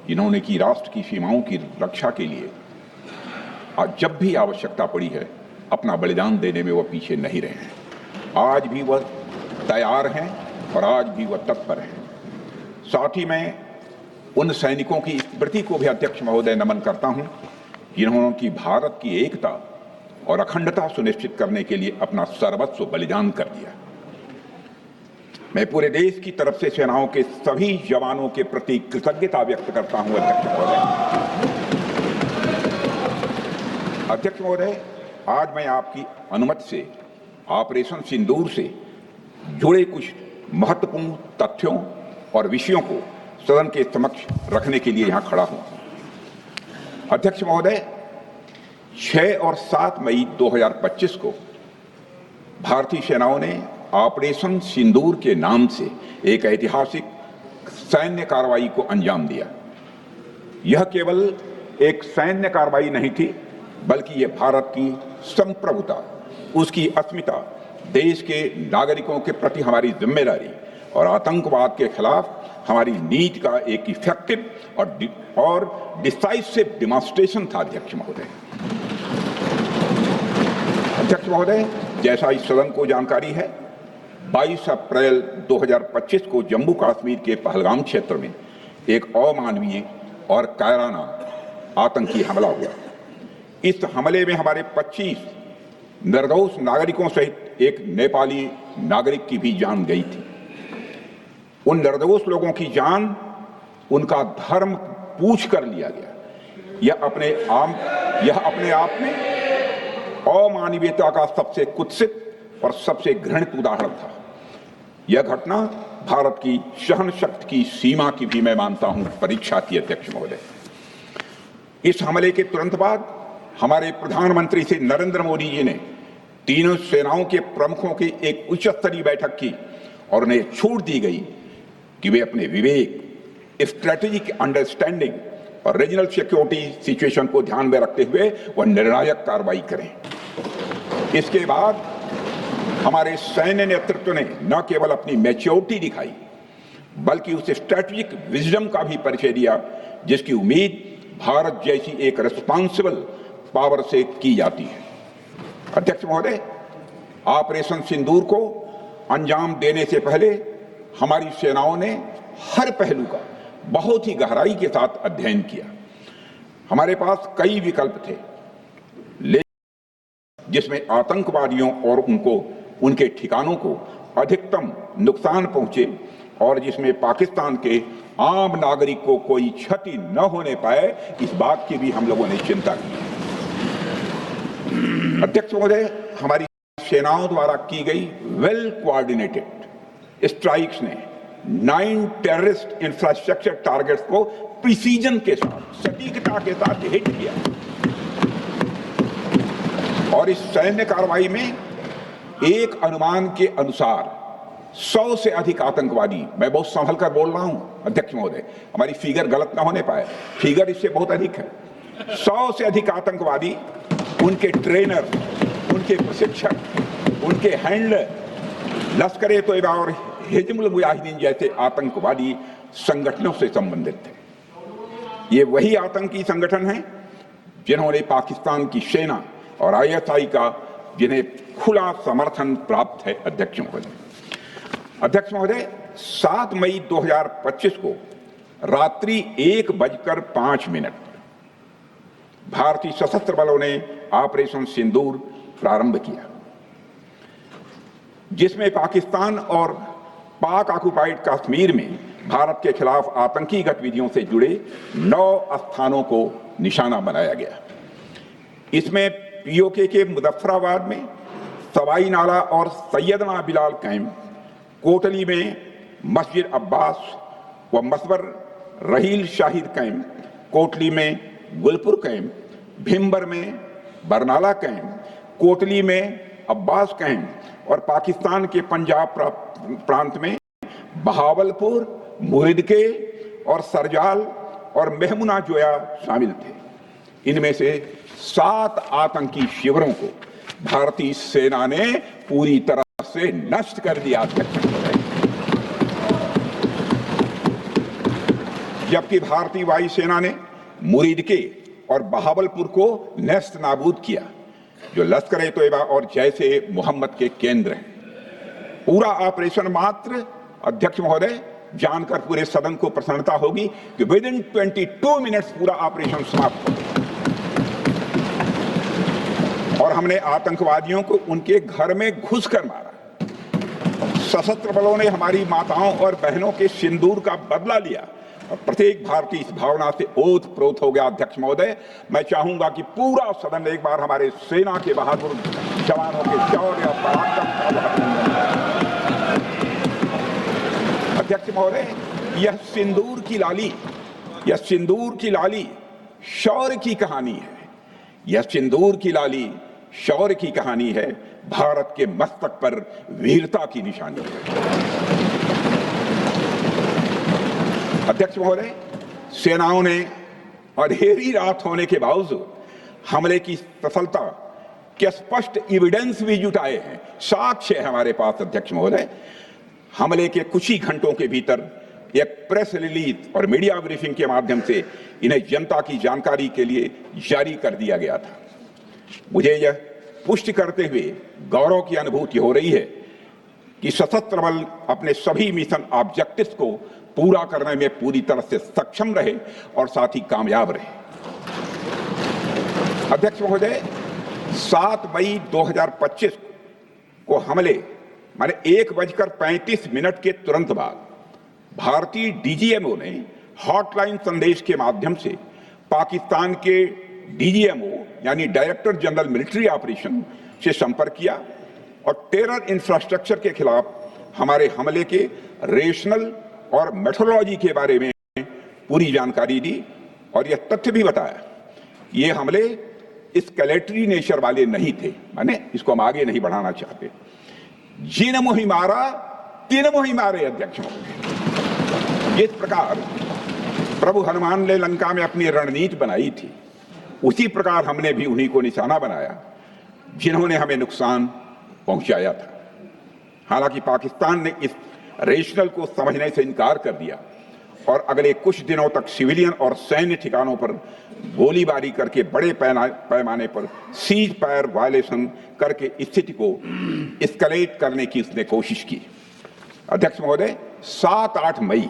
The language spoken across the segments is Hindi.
जिन्होंने की राष्ट्र की सीमाओं की रक्षा के लिए जब भी आवश्यकता पड़ी है अपना बलिदान देने में वह पीछे नहीं रहे हैं। आज भी वह तैयार हैं और आज भी वह तत्पर हैं। साथ ही मैं उन सैनिकों की स्मृति को भी अध्यक्ष महोदय नमन करता हूं जिन्होंने की भारत की एकता और अखंडता सुनिश्चित करने के लिए अपना सर्वस्व बलिदान कर दिया। मैं पूरे देश की तरफ से सेनाओं के सभी जवानों के प्रति कृतज्ञता व्यक्त करता हूं। अध्यक्ष महोदय, आज मैं आपकी अनुमति से ऑपरेशन सिंदूर से जुड़े कुछ महत्वपूर्ण तथ्यों और विषयों को सदन के समक्ष रखने के लिए यहां खड़ा हूं। अध्यक्ष महोदय, 6 और 7 मई 2025 को भारतीय सेनाओं ने ऑपरेशन सिंदूर के नाम से एक ऐतिहासिक सैन्य कार्रवाई को अंजाम दिया। यह केवल एक सैन्य कार्रवाई नहीं थी, बल्कि यह भारत की संप्रभुता, उसकी अस्मिता, देश के नागरिकों के प्रति हमारी जिम्मेदारी और आतंकवाद के खिलाफ हमारी नीति का एक इफेक्टिव और डिसाइसिव डिमॉन्स्ट्रेशन था। अध्यक्ष महोदय, जैसा इस सदन को जानकारी है, 22 अप्रैल 2025 को जम्मू कश्मीर के पहलगाम क्षेत्र में एक अमानवीय और कायराना आतंकी हमला हुआ। इस हमले में हमारे 25 निर्दोष नागरिकों सहित एक नेपाली नागरिक की भी जान गई थी। उन निर्दोष लोगों की जान उनका धर्म पूछ कर लिया गया। यह अपने आप में अमानवीयता का सबसे कुत्सित और सबसे घृणित उदाहरण था। यह घटना भारत की सहन शक्ति की सीमा की भी मैं मानता हूं परीक्षा थी। अध्यक्ष महोदय, इस हमले के तुरंत बाद हमारे प्रधानमंत्री श्री नरेंद्र मोदी जी ने तीनों सेनाओं के प्रमुखों की एक उच्च स्तरीय बैठक की और उन्हें छूट दी गई कि वे अपने विवेक, स्ट्रेटेजिक अंडरस्टैंडिंग और रीजनल सिक्योरिटी सिचुएशन को ध्यान में रखते हुए वह निर्णायक कार्रवाई करें। इसके बाद हमारे सैन्य नेतृत्व ने न केवल अपनी मैच्योरिटी दिखाई, बल्कि उस स्ट्रेटेजिक विजडम का भी परिचय दिया जिसकी उम्मीद भारत जैसी एक रिस्पॉन्सिबल पावर से की जाती है। अध्यक्ष महोदय, ऑपरेशन सिंदूर को अंजाम देने से पहले हमारी सेनाओं ने हर पहलू का बहुत ही गहराई के साथ अध्ययन किया। हमारे पास कई विकल्प थे, जिसमें आतंकवादियों और उनके ठिकानों को अधिकतम नुकसान पहुंचे और जिसमें पाकिस्तान के आम नागरिक को कोई क्षति न होने पाए, इस बात की भी हम लोगों ने चिंता की। अध्यक्ष महोदय, हमारी सेनाओं द्वारा की गई वेल कोऑर्डिनेटेड स्ट्राइक्स ने 9 टेररिस्ट इंफ्रास्ट्रक्चर टारगेट्स को प्रिसीजन के साथ, सटीकता के साथ हिट किया और इस सैन्य कार्रवाई में एक अनुमान के अनुसार 100 से अधिक आतंकवादी, मैं बहुत संभल कर बोल रहा हूं अध्यक्ष महोदय, हमारी फिगर गलत ना होने पाए, फिगर इससे बहुत अधिक है। 100 से अधिक आतंकवादी, उनके ट्रेनर, उनके प्रशिक्षक, उनके हैंडलर, लश्कर-ए-तोयबा और हिजबुल मुजाहिदीन जैसे आतंकवादी संगठनों से संबंधित थे। ये वही आतंकी संगठन हैं जिन्होंने पाकिस्तान की सेना और ISI का जिन्हें खुला समर्थन प्राप्त है। अध्यक्ष महोदय, 7 मई 2025 को रात्रि 1:05 भारतीय सशस्त्र बलों ने ऑपरेशन सिंदूर प्रारंभ किया, जिसमें पाकिस्तान और पाक ऑक्युपाइड कश्मीर में भारत के खिलाफ आतंकी गतिविधियों से जुड़े 9 स्थानों को निशाना बनाया गया। इसमें POK के मुजफ्फराबाद में सवाई नाला और सैयदना बिलाल कैंप, कोटली में मस्जिद अब्बास व मसबर रहील शाहिद कैंप, कोटली में गुलपुर कैंप, भिम्बर में बरनाला कैंप, कोटली में अब्बास कैंप और पाकिस्तान के पंजाब प्रांत में बहावलपुर, मुहिदके और सरजाल और मेहमुना जोया शामिल थे। इनमें से 7 आतंकी शिविरों को भारतीय सेना ने पूरी तरह से नष्ट कर दिया। जबकि भारतीय वायुसेना ने मुरीदके और बहावलपुर को नेस्त नाबूद किया, जो लश्कर-ए-तोयबा और जैश मोहम्मद के केंद्र हैं। पूरा ऑपरेशन मात्र, अध्यक्ष महोदय, जानकर पूरे सदन को प्रसन्नता होगी कि विद इन 22 मिनट्स पूरा ऑपरेशन समाप्त हो गया और हमने आतंकवादियों को उनके घर में घुसकर मारा। सशस्त्र बलों ने हमारी माताओं और बहनों के सिंदूर का बदला लिया और प्रत्येक भारतीय इस भावना से ओत-प्रोत हो गया। अध्यक्ष महोदय, मैं चाहूंगा कि पूरा सदन एक बार हमारे सेना के बहादुर जवानों के शौर्य और पराक्रम का अभिनंदन करे। अध्यक्ष महोदय, यह सिंदूर की लाली शौर्य की कहानी है। यह सिंदूर की लाली शौर्य की कहानी है, भारत के मस्तक पर वीरता की निशानी है। अध्यक्ष महोदय, सेनाओं ने अंधेरी रात होने के बावजूद हमले की सफलता के स्पष्ट एविडेंस भी जुटाए हैं, साक्ष्य है हमारे पास। अध्यक्ष महोदय, हमले के कुछ ही घंटों के भीतर एक प्रेस रिलीज और मीडिया ब्रीफिंग के माध्यम से इन्हें जनता की जानकारी के लिए जारी कर दिया गया था। मुझे यह पुष्टि करते हुए गौरव की अनुभूति हो रही है कि सशस्त्र बल अपने सभी मिशन ऑब्जेक्टिव्स को पूरा करने में पूरी तरह से सक्षम रहे और साथ ही कामयाब रहे। अध्यक्ष महोदय, 7 मई 2025 को हमले माने 1:35 के तुरंत बाद भारतीय डीजीएमओ ने हॉटलाइन संदेश के माध्यम से पाकिस्तान के डीजीएमओ यानी डायरेक्टर जनरल मिलिट्री ऑपरेशन से संपर्क किया और टेरर इंफ्रास्ट्रक्चर के खिलाफ हमारे हमले के रेशनल और मेथोडोलॉजी के बारे में पूरी जानकारी दी और यह तथ्य भी बताया ये हमले एस्केलेटरी नेचर वाले नहीं थे, माने इसको हम आगे नहीं बढ़ाना चाहते। जिन मोहि मारा तीन मोहि मारे। अध्यक्ष महोदय, जिस प्रकार प्रभु हनुमान ने लंका में अपनी रणनीति बनाई थी, उसी प्रकार हमने भी उन्हीं को निशाना बनाया जिन्होंने हमें नुकसान पहुंचाया था। हालांकि पाकिस्तान ने इस रेशनल को समझने से इनकार कर दिया और अगले कुछ दिनों तक सिविलियन और सैन्य ठिकानों पर गोलीबारी करके बड़े पैमाने पर सीज फायर वायलेशन करके स्थिति को एस्केलेट करने की उसने कोशिश की। अध्यक्ष महोदय, 7-8 मई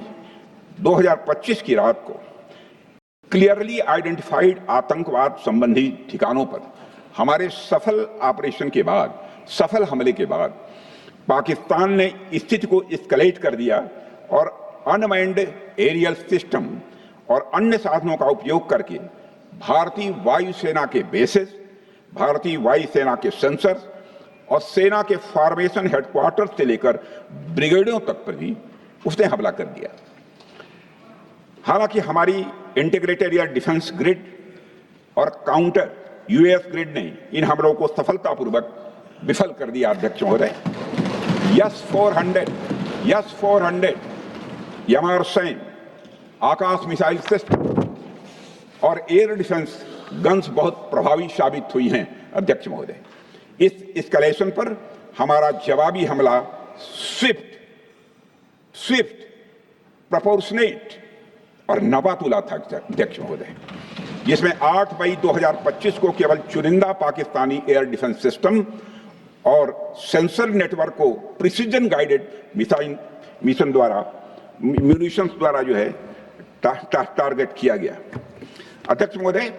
2025 की रात को क्लियरली आइडेंटिफाइड आतंकवाद संबंधी ठिकानों पर हमारे सफल ऑपरेशन के बाद, सफल हमले के बाद पाकिस्तान ने स्थिति को एस्केलेट कर दिया और अनमैन्ड एरियल सिस्टम और अन्य साधनों का उपयोग करके भारतीय वायुसेना के बेसेस, भारतीय वायुसेना के सेंसर्स और सेना के फॉर्मेशन हेडक्वार्टर से लेकर ब्रिगेडों तक पर भी उसने हमला कर दिया। हालांकि हमारी इंटीग्रेटेड एयर डिफेंस ग्रिड और काउंटर यूएस ग्रिड ने इन हमलों को सफलतापूर्वक विफल कर दिया। अध्यक्ष महोदय, यस-400 यमारसैन आकाश मिसाइल सिस्टम और एयर डिफेंस गन्स बहुत प्रभावी साबित हुई हैं। अध्यक्ष महोदय, इस एस्केलेशन पर हमारा जवाबी हमला स्विफ्ट, प्रोपोर्शनेट और नवातुला था। अध्यक्ष महोदय, जिसमें 8 मई 2025 को केवल चुनिंदा पाकिस्तानी एयर डिफेंस सिस्टम और सेंसर नेटवर्क को प्रिसीजन गाइडेड मिशन द्वारा म्यूनिशंस द्वारा जो है टारगेट किया गया। अध्यक्ष महोदय,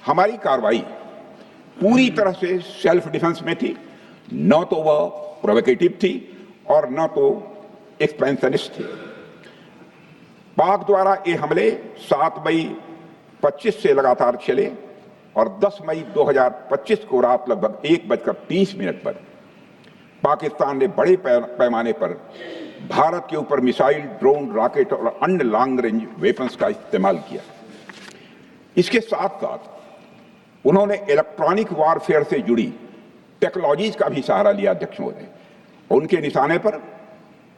हमारी कार्रवाई पूरी तरह से सेल्फ डिफेंस में थी, न तो वह प्रोवोकेटिव थी और न तो एक्सपेंशनिस्ट थी। पाक द्वारा ये हमले 7 मई 25 से लगातार चले और 10 मई 2025 को रात लगभग 1:30 पर पाकिस्तान ने बड़े पैमाने पर भारत के ऊपर मिसाइल, ड्रोन, रॉकेट और अन्य लॉन्ग रेंज वेपन्स का इस्तेमाल किया। इसके साथ साथ उन्होंने इलेक्ट्रॉनिक वारफेयर से जुड़ी टेक्नोलॉजीज का भी सहारा लिया। अध्यक्ष महोदय, उनके निशाने पर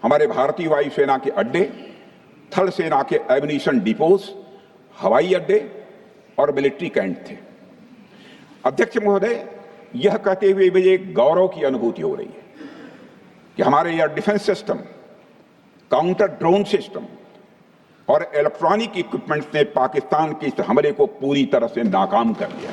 हमारे भारतीय वायुसेना के अड्डे, थल सेना के एम्यूनिशन डिपोज, हवाई अड्डे और मिलिट्री कैंट थे। अध्यक्ष महोदय, यह कहते हुए मुझे गौरव की अनुभूति हो रही है कि हमारे air defence system, counter drone system और इलेक्ट्रॉनिक इक्विपमेंट्स ने पाकिस्तान के इस हमले को पूरी तरह से नाकाम कर दिया।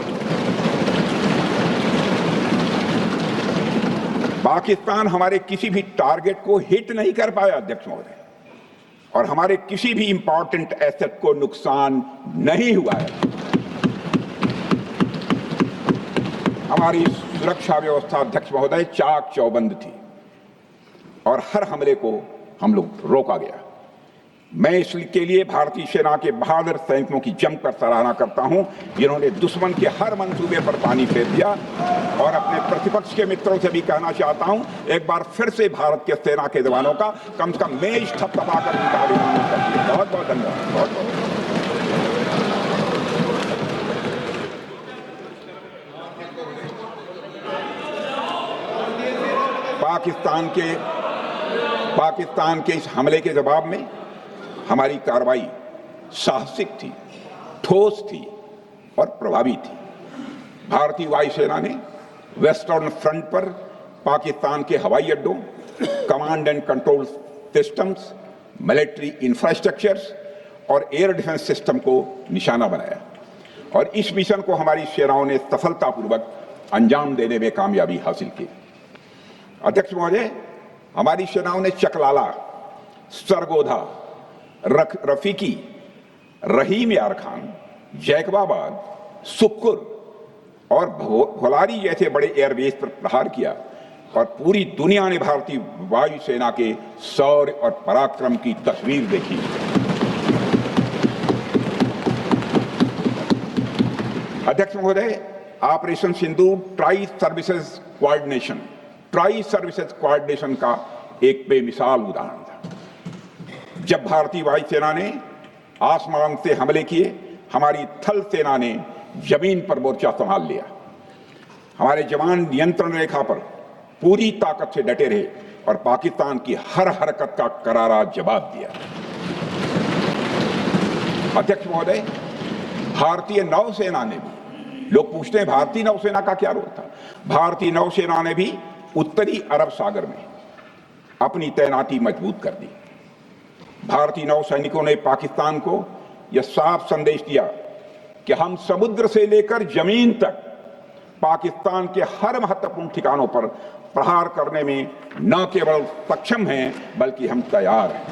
पाकिस्तान हमारे किसी भी टारगेट को हिट नहीं कर पाया अध्यक्ष महोदय, और हमारे किसी भी इंपॉर्टेंट एसेट को नुकसान नहीं हुआ है। हमारी सुरक्षा व्यवस्था अध्यक्ष महोदय चाक चौबंद थी और हर हमले को हम लोग रोका गया। मैं इसके लिए भारतीय सेना के बहादुर सैनिकों की जमकर सराहना करता हूं, जिन्होंने दुश्मन के हर मंसूबे पर पानी फेर दिया। और अपने प्रतिपक्ष के मित्रों से भी कहना चाहता हूं, एक बार फिर से भारत के सेना के जवानों का कम से कम मेज थपथपाकर उनका अभिनंदन करिए। बहुत बहुत धन्यवाद। बहुत बहुत पाकिस्तान के इस हमले के जवाब में हमारी कार्रवाई साहसिक थी, ठोस थी और प्रभावी थी। भारतीय वायुसेना ने वेस्टर्न फ्रंट पर पाकिस्तान के हवाई अड्डों, command and control systems, military infrastructures और एयर डिफेंस सिस्टम को निशाना बनाया और इस मिशन को हमारी सेनाओं ने सफलतापूर्वक अंजाम देने में कामयाबी हासिल की। अध्यक्ष महोदय, हमारी सेनाओं ने चकलाला, सरगोधा, रफीकी, रहीम यार खान, जैकबाबाद, सुक्कुर और भोलारी जैसे बड़े एयरबेस पर प्रहार किया और पूरी दुनिया ने भारतीय वायुसेना के शौर्य और पराक्रम की तस्वीर देखी। अध्यक्ष महोदय, ऑपरेशन सिंदूर ट्राई सर्विसेज कोऑर्डिनेशन का एक बेमिसाल उदाहरण था। जब भारतीय वायुसेना ने आसमान से हमले किए, हमारी थल सेना ने जमीन पर मोर्चा संभाल लिया। हमारे जवान नियंत्रण रेखा पर पूरी ताकत से डटे रहे और पाकिस्तान की हर हरकत का करारा जवाब दिया। अध्यक्ष महोदय, भारतीय नौसेना ने भी, लोग पूछते हैं भारतीय नौसेना का क्या रोल था, भारतीय नौसेना ने भी उत्तरी अरब सागर में अपनी तैनाती मजबूत कर दी। भारतीय नौसैनिकों ने पाकिस्तान को यह साफ संदेश दिया कि हम समुद्र से लेकर जमीन तक पाकिस्तान के हर महत्वपूर्ण ठिकानों पर प्रहार करने में न केवल सक्षम हैं, बल्कि हम तैयार हैं।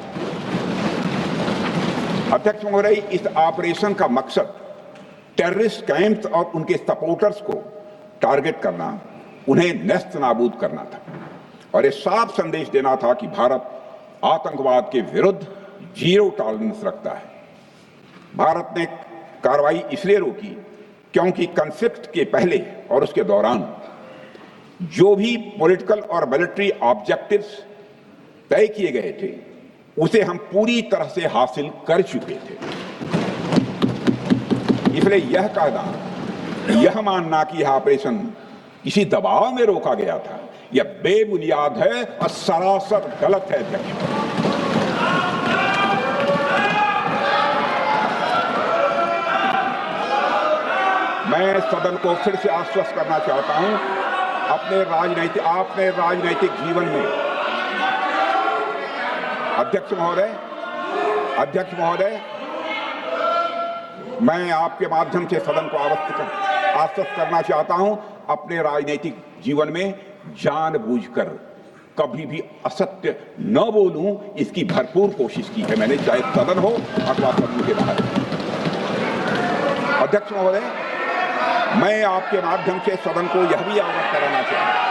अध्यक्ष महोदय, इस ऑपरेशन का मकसद टेररिस्ट कैंप्स और उनके सपोर्टर्स को टारगेट करना, उन्हें नेस्त नाबूद करना था और यह साफ संदेश देना था कि भारत आतंकवाद के विरुद्ध जीरो टॉलरेंस रखता है। भारत ने कार्रवाई इसलिए रोकी क्योंकि कॉन्फ्लिक्ट के पहले और उसके दौरान जो भी पॉलिटिकल और मिलिट्री ऑब्जेक्टिव्स तय किए गए थे, उसे हम पूरी तरह से हासिल कर चुके थे। इसलिए यह कहना, यह मानना कि यह ऑपरेशन किसी दबाव में रोका गया था, यह बेबुनियाद है और सरासर गलत है। मैं सदन को फिर से आश्वस्त करना चाहता हूं, अपने राजनीतिक जीवन में अध्यक्ष महोदय, मैं आपके माध्यम से सदन को आश्वस्त करना चाहता हूं, अपने राजनीतिक जीवन में जानबूझकर कभी भी असत्य न बोलूं, इसकी भरपूर कोशिश की है मैंने, चाहे सदन हो अथवा सदन के बाहर। अध्यक्ष महोदय, मैं आपके माध्यम से सदन को यह भी अवगत कराना चाहूंगा,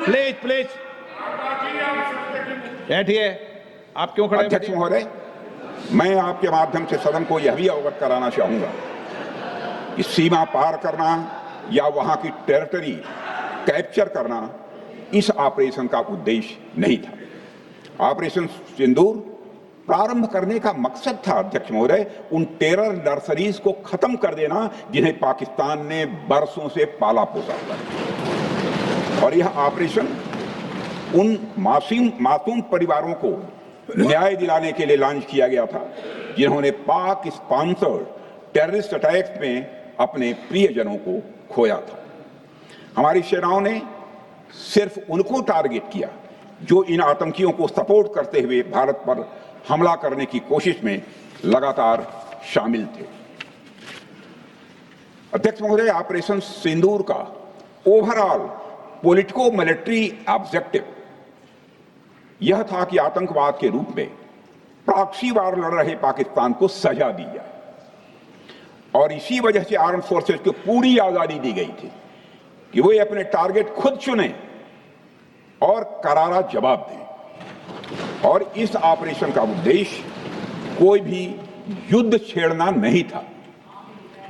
प्लीज बैठिए। आप क्यों खड़े? अध्यक्ष महोदय, मैं आपके माध्यम से सदन को यह भी अवगत कराना चाहूंगा कि सीमा पार करना या वहां की टेरिटरी कैप्चर करना इस ऑपरेशन का उद्देश्य नहीं था। ऑपरेशन सिंदूर प्रारंभ करने का मकसद था अध्यक्ष महोदय, उन टेरर नर्सरीज को खत्म कर देना जिन्हें पाकिस्तान ने बरसों से पाला पोसा था। और यह ऑपरेशन उन मासूम परिवारों को न्याय दिलाने के लिए लॉन्च किया गया था जिन्होंने पाक स्पॉन्सर्ड टेररिस्ट अटैक्स में अपने प्रियजनों को खोया था। हमारी सेनाओं ने सिर्फ उनको टारगेट किया जो इन आतंकियों को सपोर्ट करते हुए भारत पर हमला करने की कोशिश में लगातार शामिल थे। अध्यक्ष महोदय, ऑपरेशन सिंदूर का ओवरऑल पॉलिटिको मिलिट्री ऑब्जेक्टिव यह था कि आतंकवाद के रूप में प्रॉक्सी वार लड़ रहे पाकिस्तान को सजा दी जाए, और इसी वजह से आर्म फोर्सेस को पूरी आजादी दी गई थी कि वे अपने टारगेट खुद चुनें और करारा जवाब दें। और इस ऑपरेशन का उद्देश्य कोई भी युद्ध छेड़ना नहीं था,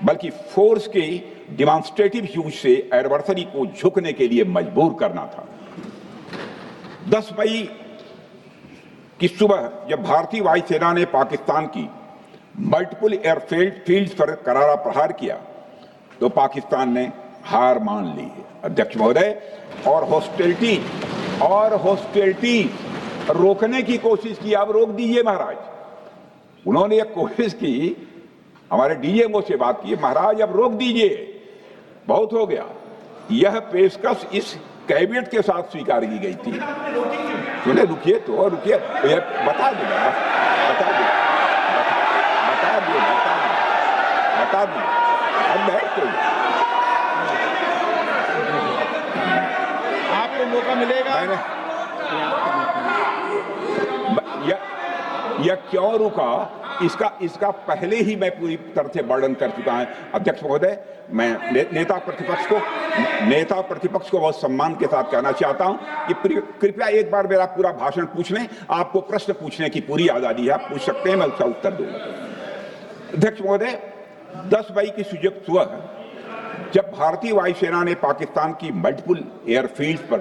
बल्कि फोर्स के डिमॉन्स्ट्रेटिव यूज से एडवर्सरी को झुकने के लिए मजबूर करना था। 10 मई की सुबह जब भारतीय वायुसेना ने पाकिस्तान की मल्टीपल एयरफील्ड्स पर करारा प्रहार किया तो पाकिस्तान ने हार मान ली है अध्यक्ष महोदय, और हॉस्टिलिटी रोकने की कोशिश की। अब रोक दीजिए महाराज। उन्होंने एक कोशिश की, हमारे डीएमओ से बात की, महाराज अब रोक दीजिए, बहुत हो गया। यह पेशकश इस कैबिनेट के साथ स्वीकार की गई थी। सुने, रुकिए तो रुकिए, बता दूंगा, अब बैठ तो आपको मौका मिलेगा। यह क्यों रुका, इसका पहले ही मैं पूरी तरह से वर्णन कर चुका हूं अध्यक्ष महोदय। मैं नेता प्रतिपक्ष को बहुत सम्मान के साथ कहना चाहता हूं कि कृपया एक बार मेरा पूरा भाषण पूछ लें। आपको प्रश्न पूछने की पूरी आजादी है, आप पूछ सकते हैं, मैं उसका उत्तर दूंगा। अध्यक्ष महोदय, 10 मई की सुबह जब भारतीय वायुसेना ने पाकिस्तान की मल्टीपल एयरफील्ड्स पर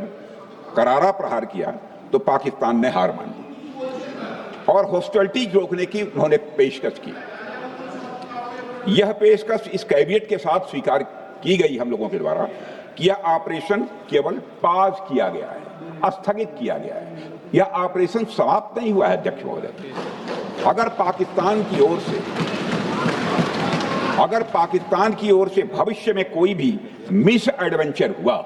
करारा प्रहार किया तो पाकिस्तान ने हार मान ली और हॉस्टिलिटी रोकने की उन्होंने पेशकश की। यह पेशकश इस कैबिनेट के साथ स्वीकार की गई हम लोगों के द्वारा कि यह ऑपरेशन केवल पाज किया गया है, स्थगित किया गया है। यह ऑपरेशन समाप्त नहीं हुआ है अध्यक्ष महोदय। अगर पाकिस्तान की ओर से भविष्य में कोई भी मिस एडवेंचर हुआ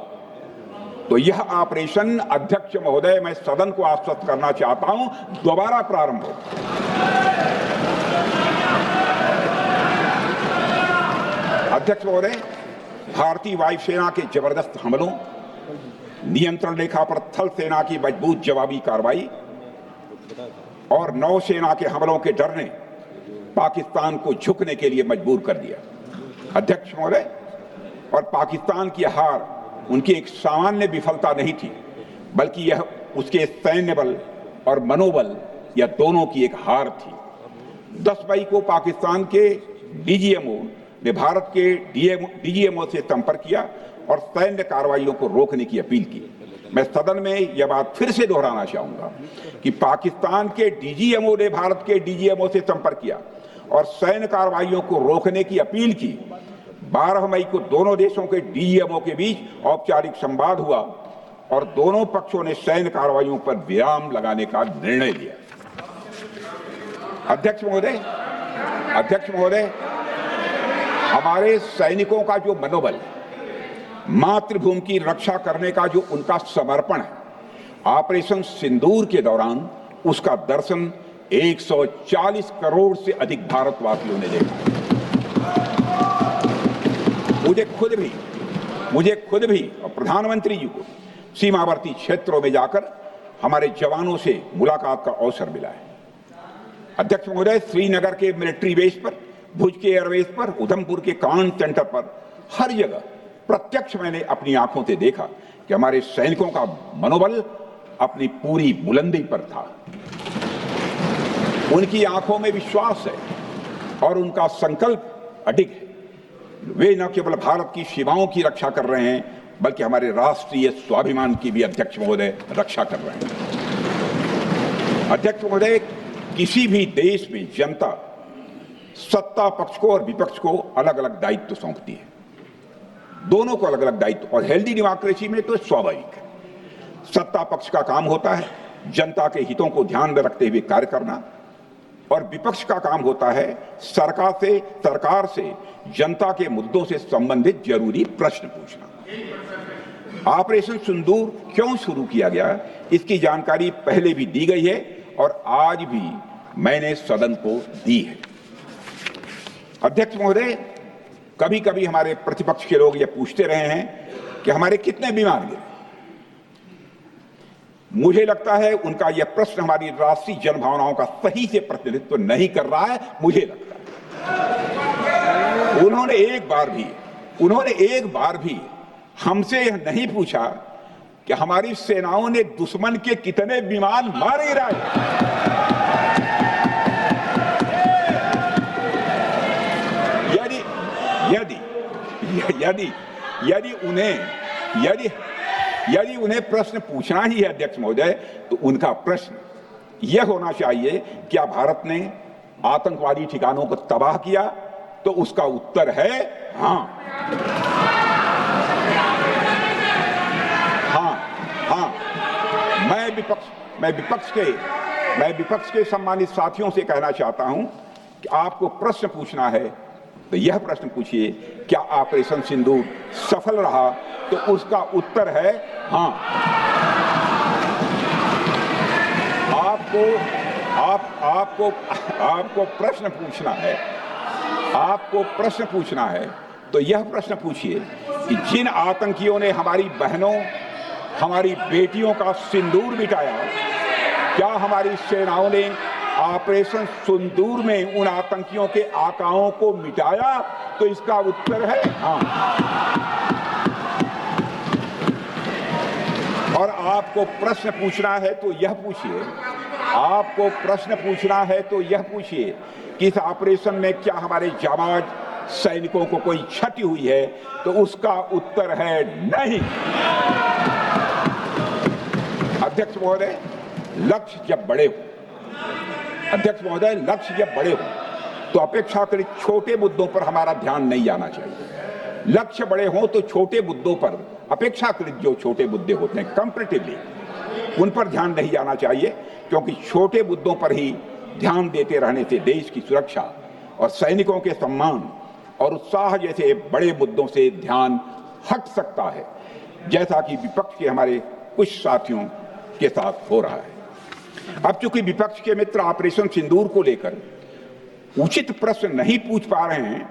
तो यह ऑपरेशन, अध्यक्ष महोदय, मैं सदन को आश्वस्त करना चाहता हूं, दोबारा प्रारंभ हो। अध्यक्ष महोदय, भारतीय वायुसेना के जबरदस्त हमलों, नियंत्रण रेखा पर थल सेना की मजबूत जवाबी कार्रवाई और नौसेना के हमलों के डर ने पाकिस्तान को झुकने के लिए मजबूर कर दिया अध्यक्ष महोदय। और पाकिस्तान की हार उनकी एक सामान्य विफलता नहीं थी, बल्कि यह उसके सैन्य बल और मनोबल या दोनों की एक हार थी। 10 मई को पाकिस्तान के डीजीएमओ ने भारत के डीजीएमओ से संपर्क किया और सैन्य कार्रवाइयों को रोकने की अपील की। मैं सदन में यह बात फिर से दोहराना चाहूंगा कि पाकिस्तान के डीजीएमओ ने भारत के डीजीएमओ से संपर्क किया और सैन्य कार्रवाइयों को रोकने की अपील की। 12 मई को दोनों देशों के डीजीएमओ के बीच औपचारिक संवाद हुआ और दोनों पक्षों ने सैन्य कार्रवाइयों पर विराम लगाने का निर्णय लिया। अध्यक्ष महोदय, हमारे सैनिकों का जो मनोबल, मातृभूमि की रक्षा करने का जो उनका समर्पण है, ऑपरेशन सिंदूर के दौरान उसका दर्शन 140 करोड़ से अधिक भारतवासियों ने देखा। मुझे खुद भी और प्रधानमंत्री जी को सीमावर्ती क्षेत्रों में जाकर हमारे जवानों से मुलाकात का अवसर मिला है। अध्यक्ष महोदय, श्रीनगर के मिलिट्री बेस पर, भुज के एयरबेस पर, उधमपुर के कमांड सेंटर पर, हर जगह प्रत्यक्ष मैंने अपनी आंखों से देखा कि हमारे सैनिकों का मनोबल अपनी पूरी बुलंदी पर था। उनकी आंखों में विश्वास है और उनका संकल्प अडिग है। वे न केवल भारत की सीमाओं की रक्षा कर रहे हैं, बल्कि हमारे राष्ट्रीय स्वाभिमान की भी अध्यक्ष महोदय रक्षा कर रहे हैं। अध्यक्ष महोदय, किसी भी देश में जनता सत्ता पक्ष को और विपक्ष को अलग अलग दायित्व सौंपती है, दोनों को अलग अलग दायित्व, और हेल्दी डेमोक्रेसी में तो स्वाभाविक है। सत्ता पक्ष का काम होता है जनता के हितों को ध्यान में रखते हुए कार्य करना, और विपक्ष का काम होता है सरकार से जनता के मुद्दों से संबंधित जरूरी प्रश्न पूछना। ऑपरेशन सिंदूर क्यों शुरू किया गया, इसकी जानकारी पहले भी दी गई है और आज भी मैंने सदन को दी है। अध्यक्ष महोदय, कभी कभी हमारे प्रतिपक्ष के लोग ये पूछते रहे हैं कि हमारे कितने बीमार गिरे। मुझे लगता है उनका यह प्रश्न हमारी राष्ट्रीय जनभावनाओं का सही से प्रतिनिधित्व नहीं कर रहा है। मुझे लगता है उन्होंने एक बार भी हमसे यह नहीं पूछा कि हमारी सेनाओं ने दुश्मन के कितने विमान मार गिराए। यदि उन्हें प्रश्न पूछना ही है अध्यक्ष महोदय, तो उनका प्रश्न यह होना चाहिए, क्या भारत ने आतंकवादी ठिकानों को तबाह किया? तो उसका उत्तर है हाँ। मैं विपक्ष के सम्मानित साथियों से कहना चाहता हूं कि आपको प्रश्न पूछना है तो यह प्रश्न पूछिए, क्या ऑपरेशन सिंदूर सफल रहा? तो उसका उत्तर है हाँ। आपको प्रश्न पूछना है तो यह प्रश्न पूछिए कि जिन आतंकियों ने हमारी बहनों, हमारी बेटियों का सिंदूर मिटाया, क्या हमारी सेनाओं ने ऑपरेशन सिंदूर में उन आतंकियों के आकाओं को मिटाया? तो इसका उत्तर है हाँ। और आपको प्रश्न पूछना है तो यह पूछिए कि इस ऑपरेशन में क्या हमारे जाबाज सैनिकों को कोई क्षति हुई है? तो उसका उत्तर है नहीं। अध्यक्ष महोदय, लक्ष्य जब बड़े हो तो अपेक्षाकृत छोटे मुद्दों पर हमारा ध्यान नहीं जाना चाहिए। लक्ष्य बड़े हों तो छोटे मुद्दों पर, अपेक्षाकृत जो छोटे मुद्दे होते हैं कंपैरेटिवली, उन पर ध्यान नहीं जाना चाहिए, क्योंकि छोटे मुद्दों पर ही ध्यान देते रहने से देश की सुरक्षा और सैनिकों के सम्मान और उत्साह जैसे बड़े मुद्दों से ध्यान हट सकता है, जैसा कि विपक्ष के हमारे कुछ साथियों के साथ हो रहा है। अब चूंकि विपक्ष के मित्र ऑपरेशन सिंदूर को लेकर उचित प्रश्न नहीं पूछ पा रहे हैं,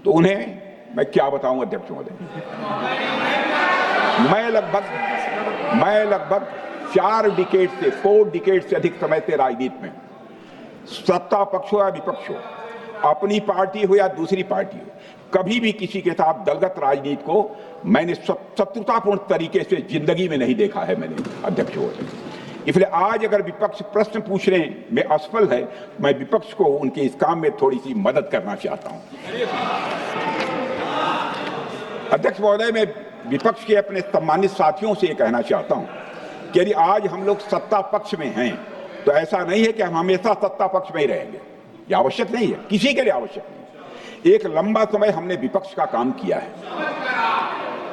तो उन्हें मैं क्या बताऊं अध्यक्ष महोदय। मैं लगभग 4 डिकेड से अधिक समय से राजनीति में, सत्ता पक्ष हो या विपक्ष हो, अपनी पार्टी हो या दूसरी पार्टी हो, कभी भी किसी के साथ दलगत राजनीति को मैंने शत्रुतापूर्ण तरीके से जिंदगी में नहीं देखा है मैंने अध्यक्ष महोदय। इसलिए आज अगर विपक्ष प्रश्न पूछने में असफल है, मैं विपक्ष को उनके इस काम में थोड़ी सी मदद करना चाहता हूं। अध्यक्ष महोदय, मैं विपक्ष के अपने सम्मानित साथियों से कहना चाहता हूं कि यदि आज हम लोग सत्ता पक्ष में हैं, तो ऐसा नहीं है कि हम हमेशा सत्ता पक्ष में ही रहेंगे। ये आवश्यक नहीं है, किसी के लिए आवश्यक नहीं। एक लंबा समय हमने विपक्ष का काम किया है,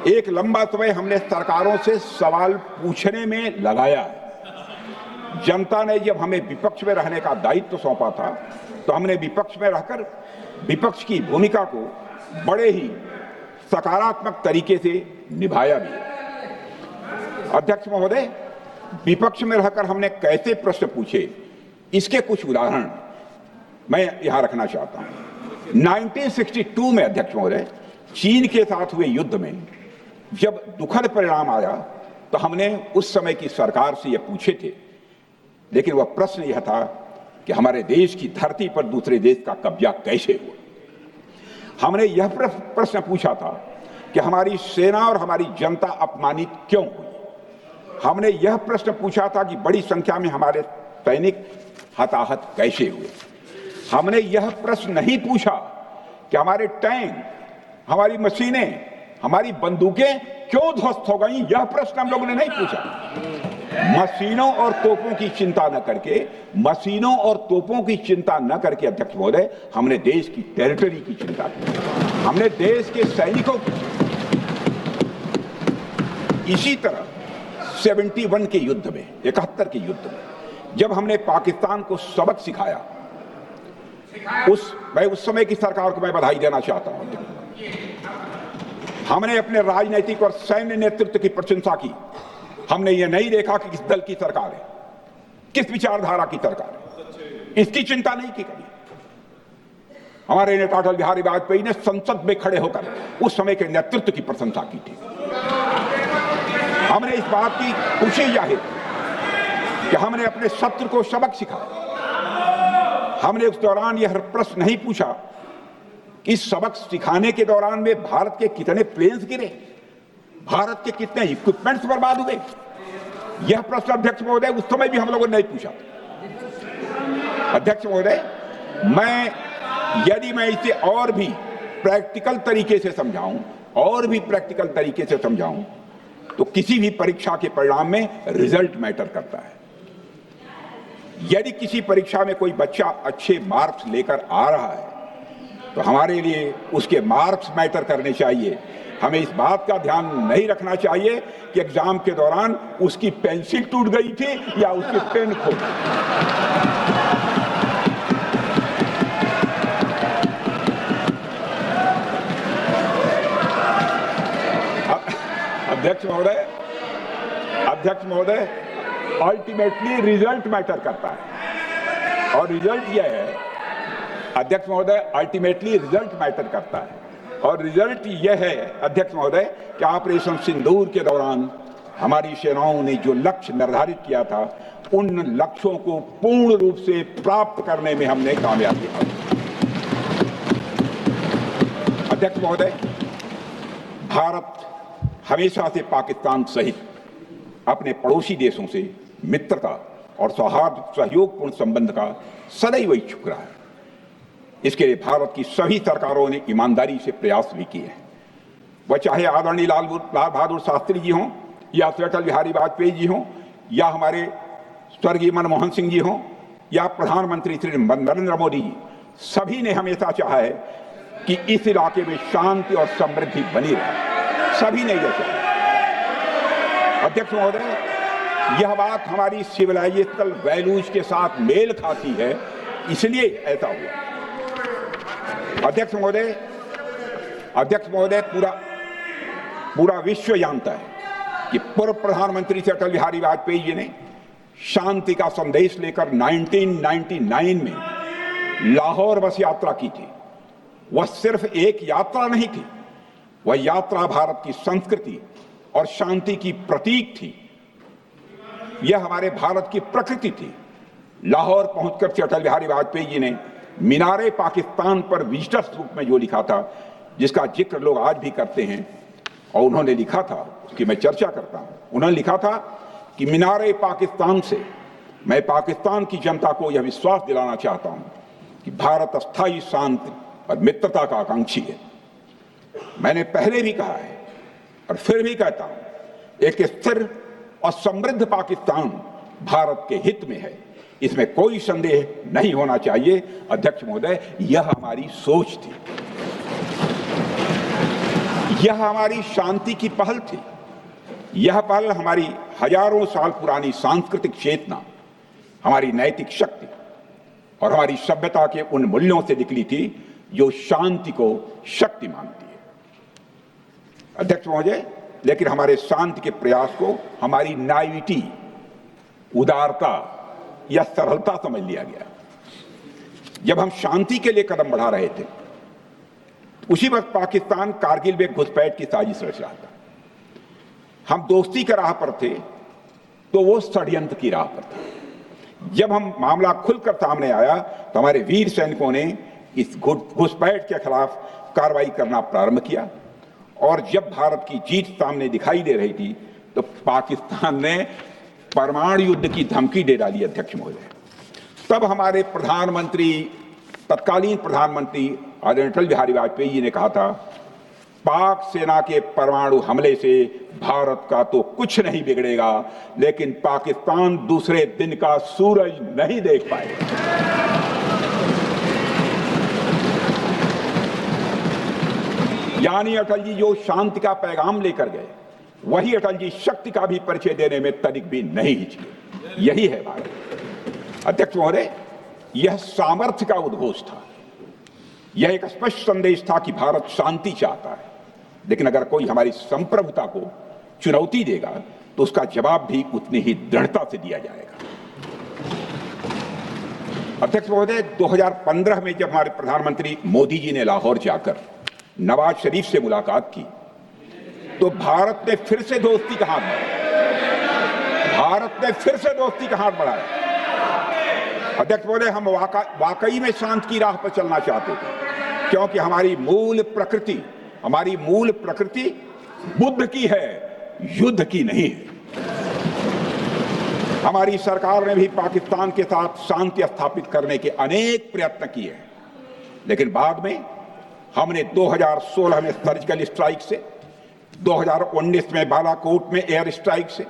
एक लंबा समय हमने सरकारों से सवाल पूछने में लगाया है। जनता ने जब हमें विपक्ष में रहने का दायित्व सौंपा था, तो हमने विपक्ष में रहकर विपक्ष की भूमिका को बड़े ही सकारात्मक तरीके से निभाया भी। अध्यक्ष महोदय, विपक्ष में रहकर हमने कैसे प्रश्न पूछे, इसके कुछ उदाहरण मैं यहां रखना चाहता हूं। 1962 में अध्यक्ष महोदय, चीन के साथ हुए युद्ध में जब दुखद परिणाम आया, तो हमने उस समय की सरकार से यह पूछे थे, लेकिन वह प्रश्न यह था कि हमारे देश की धरती पर दूसरे देश का कब्जा कैसे हुआ। हमने यह प्रश्न पूछा था कि हमारी सेना और हमारी जनता अपमानित क्यों हुई। हमने यह प्रश्न पूछा था कि बड़ी संख्या में हमारे सैनिक हताहत कैसे हुए। हमने यह प्रश्न नहीं पूछा कि हमारे टैंक, हमारी मशीनें, हमारी बंदूकें क्यों ध्वस्त हो गई। यह प्रश्न हम लोगों ने नहीं पूछा। मशीनों और तोपों की चिंता न करके अध्यक्ष महोदय, हमने देश की टेरिटरी की चिंता की, हमने देश के सैनिकों की। इसी तरह 71 के युद्ध में, 71 के युद्ध में जब हमने पाकिस्तान को सबक सिखाया, मैं उस समय की सरकार को मैं बधाई देना चाहता हूं। हमने अपने राजनीतिक और सैन्य नेतृत्व की प्रशंसा की। हमने ये नहीं देखा कि किस दल की सरकार है, किस विचारधारा की सरकार है, इसकी चिंता नहीं की कभी। हमारे नेता अटल बिहारी वाजपेयी ने संसद में खड़े होकर उस समय के नेतृत्व की प्रशंसा की थी। हमने इस बात की खुशी जाहिर की कि हमने अपने शत्रु को सबक सिखाया। हमने उस दौरान यह प्रश्न नहीं पूछा कि इस सबक सिखाने के दौरान में भारत के कितने प्लेन्स गिरे, भारत के कितने इक्विपमेंट्स बर्बाद हुए। यह प्रश्न अध्यक्ष महोदय उस समय भी हम लोगों ने नहीं पूछा। अध्यक्ष महोदय, यदि मैं इसे और भी प्रैक्टिकल तरीके से समझाऊं तो किसी भी परीक्षा के परिणाम में रिजल्ट मैटर करता है। यदि किसी परीक्षा में कोई बच्चा अच्छे मार्क्स लेकर आ रहा है तो हमारे लिए उसके मार्क्स मैटर करने चाहिए। हमें इस बात का ध्यान नहीं रखना चाहिए कि एग्जाम के दौरान उसकी पेंसिल टूट गई थी या उसकी पेन खो गई। अध्यक्ष महोदय, अल्टीमेटली रिजल्ट मैटर करता है और रिजल्ट यह है, अध्यक्ष महोदय, अल्टीमेटली रिजल्ट मैटर करता है और रिजल्ट यह है अध्यक्ष महोदय कि ऑपरेशन सिंदूर के दौरान हमारी सेनाओं ने जो लक्ष्य निर्धारित किया था उन लक्ष्यों को पूर्ण रूप से प्राप्त करने में हमने कामयाबी हासिल की। अध्यक्ष महोदय, भारत हमेशा से पाकिस्तान सहित अपने पड़ोसी देशों से मित्रता और सौहार्द सहयोगपूर्ण संबंध का सदैव इच्छुक रहा है। इसके लिए भारत की सभी सरकारों ने ईमानदारी से प्रयास भी किए हैं। वह चाहे आदरणीय लाल बहादुर शास्त्री जी हों या अटल बिहारी वाजपेयी जी हों या हमारे स्वर्गीय मनमोहन सिंह जी हों या प्रधानमंत्री श्री नरेंद्र मोदी जी, सभी ने हमेशा चाहा है कि इस इलाके में शांति और समृद्धि बनी रहे। सभी ने यह चाहा। अध्यक्ष महोदय, यह बात हमारी सिविलाइजेशनल वैल्यूज के साथ मेल खाती है, इसलिए ऐसा हुआ। अध्यक्ष महोदय, पूरा विश्व जानता है कि पूर्व प्रधानमंत्री से अटल बिहारी वाजपेयी जी ने शांति का संदेश लेकर 1999 में लाहौर बस यात्रा की थी। वह सिर्फ एक यात्रा नहीं थी, वह यात्रा भारत की संस्कृति और शांति की प्रतीक थी। यह हमारे भारत की प्रकृति थी। लाहौर पहुंचकर श्री अटल बिहारी वाजपेयी जी ने मीनारे पाकिस्तान पर विजिटर्स रूप में जो लिखा था, जिसका जिक्र लोग आज भी करते हैं, और उन्होंने लिखा था, उसकी मैं चर्चा करता हूं। उन्होंने लिखा था कि मीनारे पाकिस्तान से मैं पाकिस्तान की जनता को यह विश्वास दिलाना चाहता हूं कि भारत अस्थायी शांति और मित्रता का आकांक्षी है। मैंने पहले भी कहा है और फिर भी कहता हूं, एक स्थिर और समृद्ध पाकिस्तान भारत के हित में है, इसमें कोई संदेह नहीं होना चाहिए। अध्यक्ष महोदय, यह हमारी सोच थी, यह हमारी शांति की पहल थी। यह पहल हमारी हजारों साल पुरानी सांस्कृतिक चेतना, हमारी नैतिक शक्ति और हमारी सभ्यता के उन मूल्यों से निकली थी जो शांति को शक्ति मानती है। अध्यक्ष महोदय, लेकिन हमारे शांति के प्रयास को हमारी नाइविटी, उदारता या सरलता समझ लिया गया। जब हम शांति के लिए कदम बढ़ा रहे थे, उसी वक्त पाकिस्तान कारगिल में घुसपैठ की साजिश रच रहा था। हम दोस्ती के राह पर थे तो वो षड्यंत्र की राह पर था। जब हम मामला खुलकर सामने आया तो हमारे वीर सैनिकों ने इस घुसपैठ के खिलाफ कार्रवाई करना प्रारंभ किया, और जब भारत की जीत सामने दिखाई दे रही थी तो पाकिस्तान ने परमाणु युद्ध की धमकी दे डाली। अध्यक्ष महोदय, तब हमारे तत्कालीन प्रधानमंत्री आदरणीय अटल बिहारी वाजपेयी जी ने कहा था, पाक सेना के परमाणु हमले से भारत का तो कुछ नहीं बिगड़ेगा, लेकिन पाकिस्तान दूसरे दिन का सूरज नहीं देख पाएगा। यानी अटल जी जो शांति का पैगाम लेकर गए, वही अटल जी शक्ति का भी परिचय देने में तनिक भी नहीं हिचके। यही है भारत। अध्यक्ष महोदय, यह सामर्थ्य का उद्घोष था। यह एक स्पष्ट संदेश था कि भारत शांति चाहता है, लेकिन अगर कोई हमारी संप्रभुता को चुनौती देगा तो उसका जवाब भी उतनी ही दृढ़ता से दिया जाएगा। अध्यक्ष महोदय, 2015 में जब हमारे प्रधानमंत्री मोदी जी ने लाहौर जाकर नवाज शरीफ से मुलाकात की तो भारत ने फिर से दोस्ती का हाथ बढ़ाया। अध्यक्ष महोदय, हम वाकई में शांति की राह पर चलना चाहते थे, क्योंकि हमारी मूल प्रकृति बुद्ध की है, युद्ध की नहीं है। हमारी सरकार ने भी पाकिस्तान के साथ शांति स्थापित करने के अनेक प्रयत्न किए हैं, लेकिन बाद में हमने 2016 में सर्जिकल स्ट्राइक से, 2019 में बालाकोट में एयर स्ट्राइक से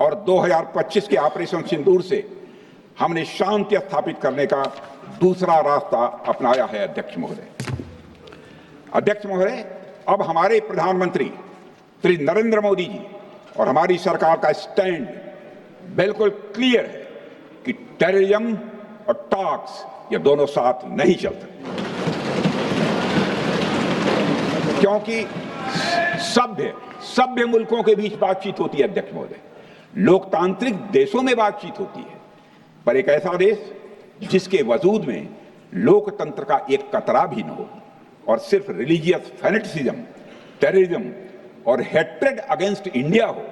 और 2025 के ऑपरेशन सिंदूर से हमने शांति स्थापित करने का दूसरा रास्ता अपनाया है। अध्यक्ष महोदय, अब हमारे प्रधानमंत्री श्री नरेंद्र मोदी जी और हमारी सरकार का स्टैंड बिल्कुल क्लियर है कि टेररिज्म और टॉक्स ये दोनों साथ नहीं चल सकते, क्योंकि सभ्य मुल्कों के बीच बातचीत होती है। अध्यक्ष महोदय, लोकतांत्रिक देशों में बातचीत होती है, पर एक ऐसा देश जिसके वजूद में लोकतंत्र का एक कतरा भी न हो और सिर्फ रिलीजियस फैनेटिसिज्म, टेररिज्म और हेट्रेड अगेंस्ट इंडिया हो,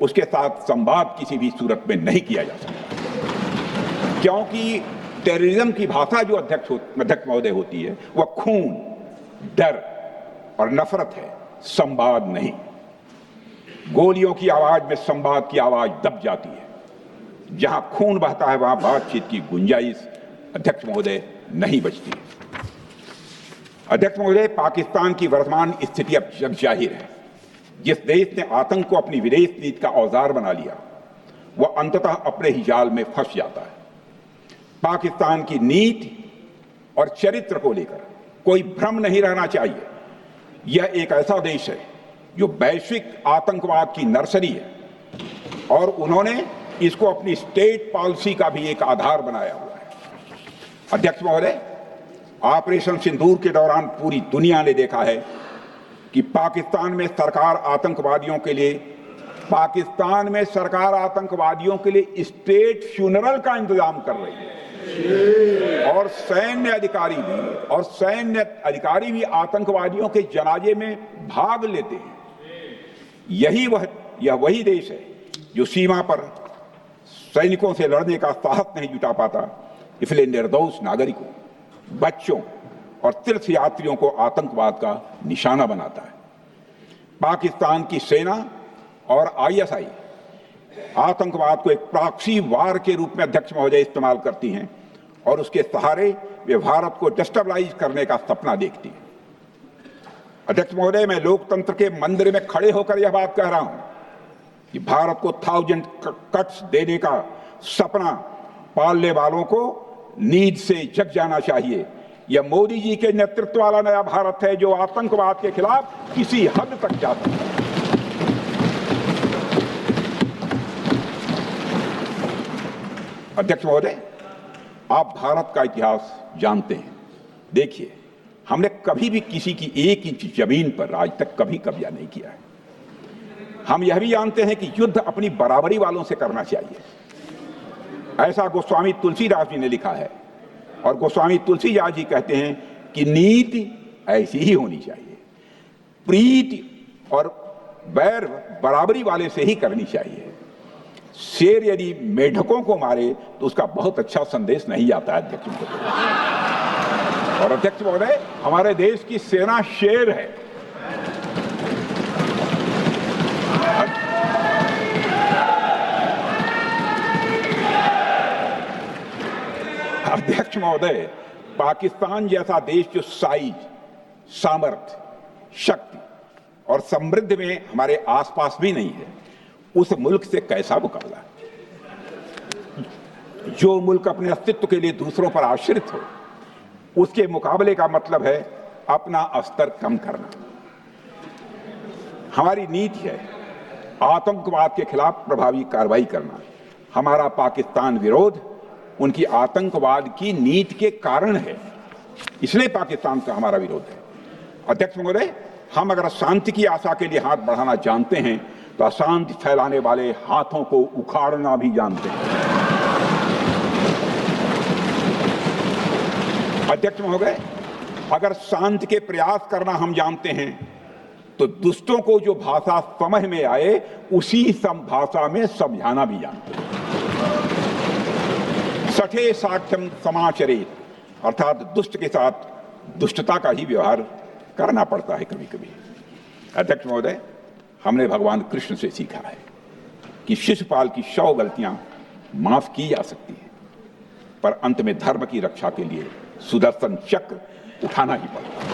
उसके साथ संवाद किसी भी सूरत में नहीं किया जा सकता, क्योंकि टेररिज्म की भाषा जो अध्यक्ष महोदय होती है वह खून, डर और नफरत है, संवाद नहीं। गोलियों की आवाज में संवाद की आवाज दब जाती है। जहां खून बहता है वहां बातचीत की गुंजाइश अध्यक्ष महोदय नहीं बचती। अध्यक्ष महोदय, पाकिस्तान की वर्तमान स्थिति अब जग जाहिर है। जिस देश ने आतंक को अपनी विदेश नीति का औजार बना लिया वह अंततः अपने ही जाल में फंस जाता है। पाकिस्तान की नीति और चरित्र को लेकर कोई भ्रम नहीं रहना चाहिए। यह एक ऐसा देश है जो वैश्विक आतंकवाद की नर्सरी है और उन्होंने इसको अपनी स्टेट पॉलिसी का भी एक आधार बनाया हुआ है। अध्यक्ष महोदय, ऑपरेशन सिंदूर के दौरान पूरी दुनिया ने देखा है कि पाकिस्तान में सरकार आतंकवादियों के लिए स्टेट फ्यूनरल का इंतजाम कर रही है और सैन्य अधिकारी भी आतंकवादियों के जनाजे में भाग लेते हैं। यह वही देश है जो सीमा पर सैनिकों से लड़ने का साहस नहीं जुटा पाता, इसलिए निर्दोष नागरिकों, बच्चों और तीर्थयात्रियों को आतंकवाद का निशाना बनाता है। पाकिस्तान की सेना और आईएसआई आतंकवाद को एक प्रॉक्सी वार के रूप में अध्यक्ष महोदय इस्तेमाल करती हैं और उसके सहारे वे भारत को डिस्टेबलाइज करने का सपना देखती है। अध्यक्ष महोदय, मैं लोकतंत्र के मंदिर में खड़े होकर यह बात कह रहा हूं कि भारत को 1000 कट्स देने का सपना पालने वालों को नींद से जग जाना चाहिए। यह मोदी जी के नेतृत्व वाला नया भारत है जो आतंकवाद के खिलाफ किसी हद तक जा सकता है। अध्यक्ष महोदय, आप भारत का इतिहास जानते हैं। देखिए, हमने कभी भी किसी की 1 इंच जमीन पर आज तक कभी कब्जा नहीं किया है। हम यह भी जानते हैं कि युद्ध अपनी बराबरी वालों से करना चाहिए। ऐसा गोस्वामी तुलसीदास जी ने लिखा है और गोस्वामी तुलसीदास जी कहते हैं कि नीति ऐसी ही होनी चाहिए, प्रीति और बैर बराबरी वाले से ही करनी चाहिए। शेर यदि मेढकों को मारे तो उसका बहुत अच्छा संदेश नहीं आता है अध्यक्ष महोदय। और अध्यक्ष महोदय, हमारे देश की सेना शेर है। अध्यक्ष महोदय, पाकिस्तान जैसा देश जो साइज, सामर्थ्य, शक्ति और समृद्धि में हमारे आसपास भी नहीं है, उस मुल्क से कैसा मुकाबला? जो मुल्क अपने अस्तित्व के लिए दूसरों पर आश्रित हो, उसके मुकाबले का मतलब है अपना स्तर कम करना। हमारी नीति है आतंकवाद के खिलाफ प्रभावी कार्रवाई करना। हमारा पाकिस्तान विरोध उनकी आतंकवाद की नीति के कारण है, इसलिए पाकिस्तान का हमारा विरोध है। अध्यक्ष महोदय, हम अगर शांति की आशा के लिए हाथ बढ़ाना जानते हैं तो अशांति फैलाने वाले हाथों को उखाड़ना भी जानते हैं। अध्यक्ष महोदय, अगर शांति के प्रयास करना हम जानते हैं तो दुष्टों को जो भाषा समझ में आए उसी भाषा में समझाना भी जानते हैं। सठे साक्ष्यम समाचरेत, अर्थात दुष्ट के साथ दुष्टता का ही व्यवहार करना पड़ता है कभी कभी। अध्यक्ष महोदय, हमने भगवान कृष्ण से सीखा है कि शिशुपाल की 100 गलतियां माफ की जा सकती हैं, पर अंत में धर्म की रक्षा के लिए सुदर्शन चक्र उठाना ही पड़ता है।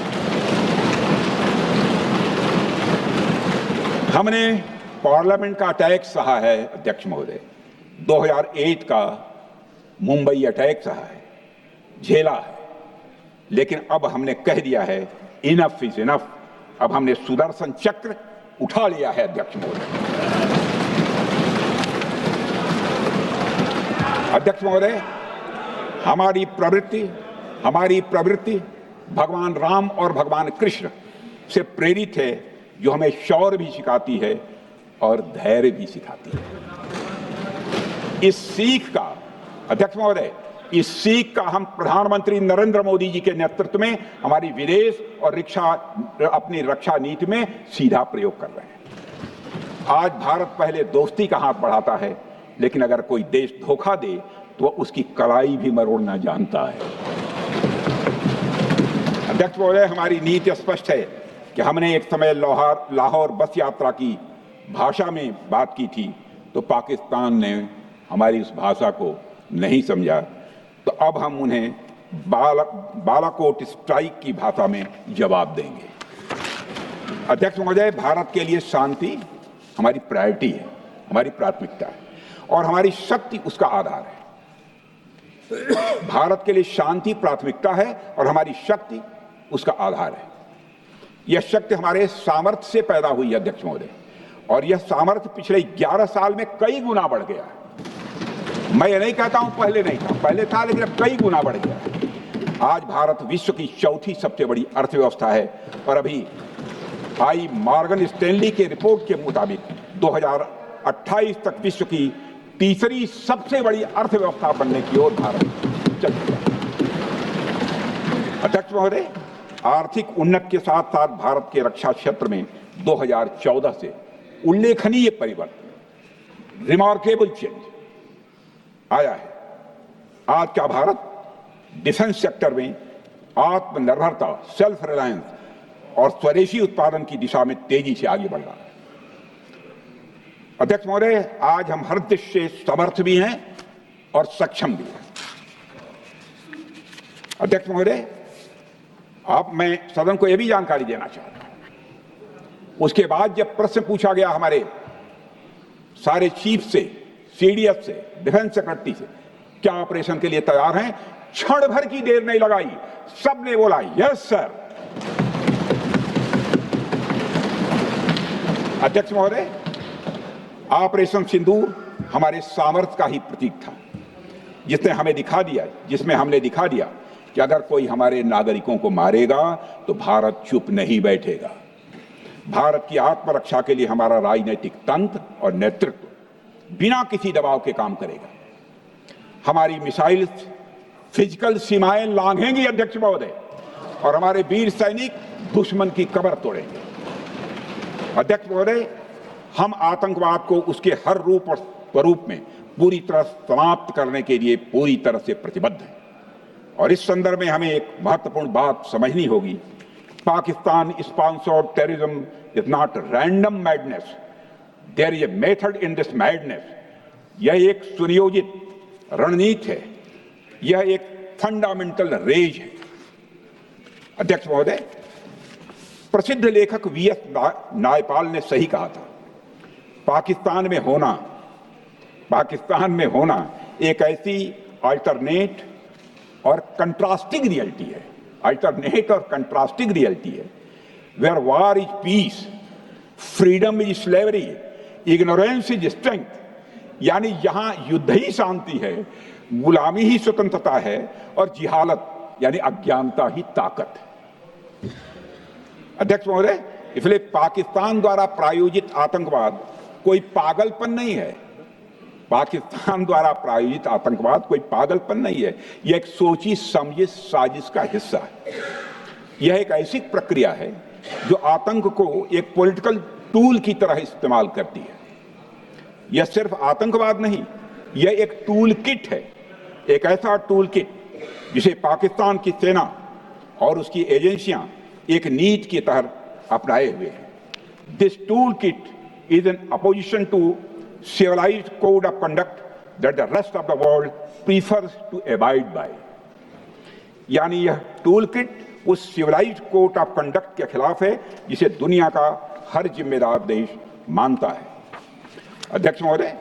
हमने पार्लियामेंट का अटैक सहा है अध्यक्ष महोदय, 2008 का मुंबई अटैक सहा है, झेला है, लेकिन अब हमने कह दिया है इनफ इज इनफ। अब हमने सुदर्शन चक्र उठा लिया है अध्यक्ष महोदय। अध्यक्ष महोदय, हमारी प्रवृत्ति भगवान राम और भगवान कृष्ण से प्रेरित है, जो हमें शौर्य भी सिखाती है और धैर्य भी सिखाती है। इस सीख का अध्यक्ष महोदय, इस सीख का हम प्रधानमंत्री नरेंद्र मोदी जी के नेतृत्व में हमारी विदेश और अपनी रक्षा नीति में सीधा प्रयोग कर रहे हैं। आज भारत पहले दोस्ती का हाथ बढ़ाता है, लेकिन अगर कोई देश धोखा दे तो उसकी कलाई भी मरोड़ना जानता है। अध्यक्ष महोदय, हमारी नीति स्पष्ट है कि हमने एक समय लाहौर बस यात्रा की भाषा में बात की थी, तो पाकिस्तान ने हमारी उस भाषा को नहीं समझा, तो अब हम उन्हें बालाकोट स्ट्राइक की भाषा में जवाब देंगे। अध्यक्ष महोदय, भारत के लिए शांति हमारी प्रायोरिटी है, हमारी प्राथमिकता है और हमारी शक्ति उसका आधार है। भारत के लिए शांति प्राथमिकता है और हमारी शक्ति उसका आधार है। यह शक्ति हमारे सामर्थ्य से पैदा हुई है अध्यक्ष महोदय, और यह सामर्थ्य पिछले 11 साल में कई गुना बढ़ गया है। मैं ये नहीं कहता हूं पहले नहीं था, पहले था, लेकिन अब कई गुना बढ़ गया है। आज भारत विश्व की चौथी सबसे बड़ी अर्थव्यवस्था है और अभी आई मॉर्गन स्टैनली के रिपोर्ट के मुताबिक 2028 तक विश्व की तीसरी सबसे बड़ी अर्थव्यवस्था बनने की ओर भारत चल रहा है। अध्यक्ष महोदय, आर्थिक उन्नति के साथ साथ भारत के रक्षा क्षेत्र में 2014 से उल्लेखनीय परिवर्तन, रिमार्केबल चेंज आया है। आज का भारत डिफेंस सेक्टर में आत्मनिर्भरता, सेल्फ रिलायंस और स्वदेशी उत्पादन की दिशा में तेजी से आगे बढ़ रहा है। अध्यक्ष महोदय, आज हम हर दृष्टि से समर्थ भी हैं और सक्षम भी हैं। अध्यक्ष महोदय, मैं सदन को यह भी जानकारी देना चाहता हूं, उसके बाद जब प्रश्न पूछा गया हमारे सारे चीफ से, सीडीएस से, डिफेंस सेक्रेटरी से, क्या ऑपरेशन के लिए तैयार हैं, क्षण भर की देर नहीं लगाई, सबने बोला यस सर। अध्यक्ष महोदय, ऑपरेशन सिंदूर हमारे सामर्थ्य का ही प्रतीक था, जिसमें हमने दिखा दिया कि अगर कोई हमारे नागरिकों को मारेगा तो भारत चुप नहीं बैठेगा। भारत की आत्मरक्षा के लिए हमारा राजनीतिक तंत्र और नेतृत्व बिना किसी दबाव के काम करेगा। हमारी मिसाइल फिजिकल सीमाएं लांघेंगी अध्यक्ष महोदय, और हमारे वीर सैनिक दुश्मन की कमर तोड़ेंगे। अध्यक्ष महोदय, हम आतंकवाद को उसके हर रूप और स्वरूप में पूरी तरह समाप्त करने के लिए पूरी तरह से प्रतिबद्ध हैं, और इस संदर्भ में हमें एक महत्वपूर्ण बात समझनी होगी। Pakistan sponsored terrorism is not random madness, there is a method in this madness. यह एक सुनियोजित रणनीति है, यह एक फंडामेंटल रेज है। अध्यक्ष महोदय, प्रसिद्ध लेखक वीएस नायपाल ने सही कहा था, पाकिस्तान में होना एक ऐसी अल्टरनेट और कंट्रास्टिंग रियलिटी है, where war is peace, freedom is slavery, ignorance is strength. यानी यहां युद्ध ही शांति है, गुलामी ही स्वतंत्रता है और जिहालत यानी अज्ञानता ही ताकत है। अध्यक्ष महोदय, इसलिए पाकिस्तान द्वारा प्रायोजित आतंकवाद कोई पागलपन नहीं है। पाकिस्तान द्वारा प्रायोजित आतंकवाद कोई पागलपन नहीं है, यह एक सोची समझी साजिश का हिस्सा है। यह एक ऐसी प्रक्रिया है जो आतंक को एक पॉलिटिकल टूल की तरह इस्तेमाल करती है। यह सिर्फ आतंकवाद नहीं, यह एक टूल किट है, एक ऐसा टूल किट जिसे पाकिस्तान की सेना और उसकी एजेंसियां एक नीति की तरह अपनाए हुए हैं। This tool kit is in opposition to civilized code of conduct that the rest of the world prefers to abide by। यानी यह टूल किट उस सिविलाइज्ड कोड ऑफ कंडक्ट के खिलाफ है जिसे दुनिया का हर जिम्मेदार देश मानता है। अध्यक्ष महोदय,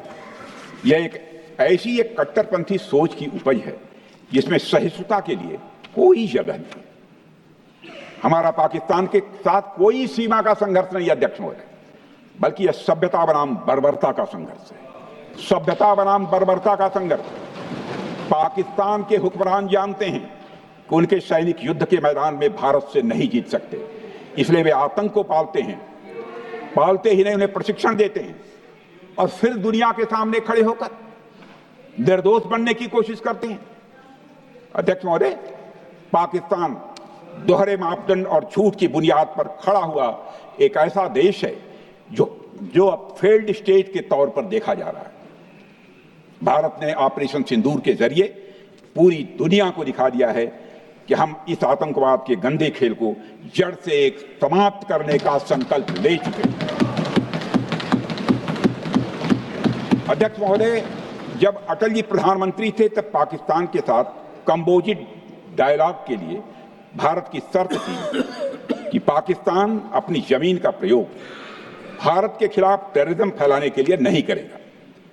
यह एक कट्टरपंथी सोच की उपज है जिसमें सहिष्णुता के लिए कोई जगह नहीं। हमारा पाकिस्तान के साथ कोई सीमा का संघर्ष नहीं है अध्यक्ष महोदय, बल्कि यह सभ्यता बनाम बर्बरता का संघर्ष है। सभ्यता बनाम बर्बरता का संघर्ष। पाकिस्तान के हुक्मरान जानते हैं कि उनके सैनिक युद्ध के मैदान में भारत से नहीं जीत सकते, इसलिए वे आतंक को पालते हैं। पालते ही नहीं, उन्हें प्रशिक्षण देते हैं और फिर दुनिया के सामने खड़े होकर निर्दोष बनने की कोशिश करते हैं। अध्यक्ष महोदय, पाकिस्तान दोहरे मापदंड और झूठ की बुनियाद पर खड़ा हुआ एक ऐसा देश है जो अब फेल्ड स्टेट के तौर पर देखा जा रहा है। भारत ने ऑपरेशन सिंदूर के जरिए पूरी दुनिया को दिखा दिया है कि हम इस आतंकवाद के गंदे खेल को जड़ से समाप्त करने का संकल्प ले चुके हैं। अध्यक्ष महोदय, जब अटल जी प्रधानमंत्री थे तब पाकिस्तान के साथ कंबोजिट डायलॉग के लिए भारत की शर्त थी कि पाकिस्तान अपनी जमीन का प्रयोग भारत के खिलाफ टेररिज्म फैलाने के लिए नहीं करेगा।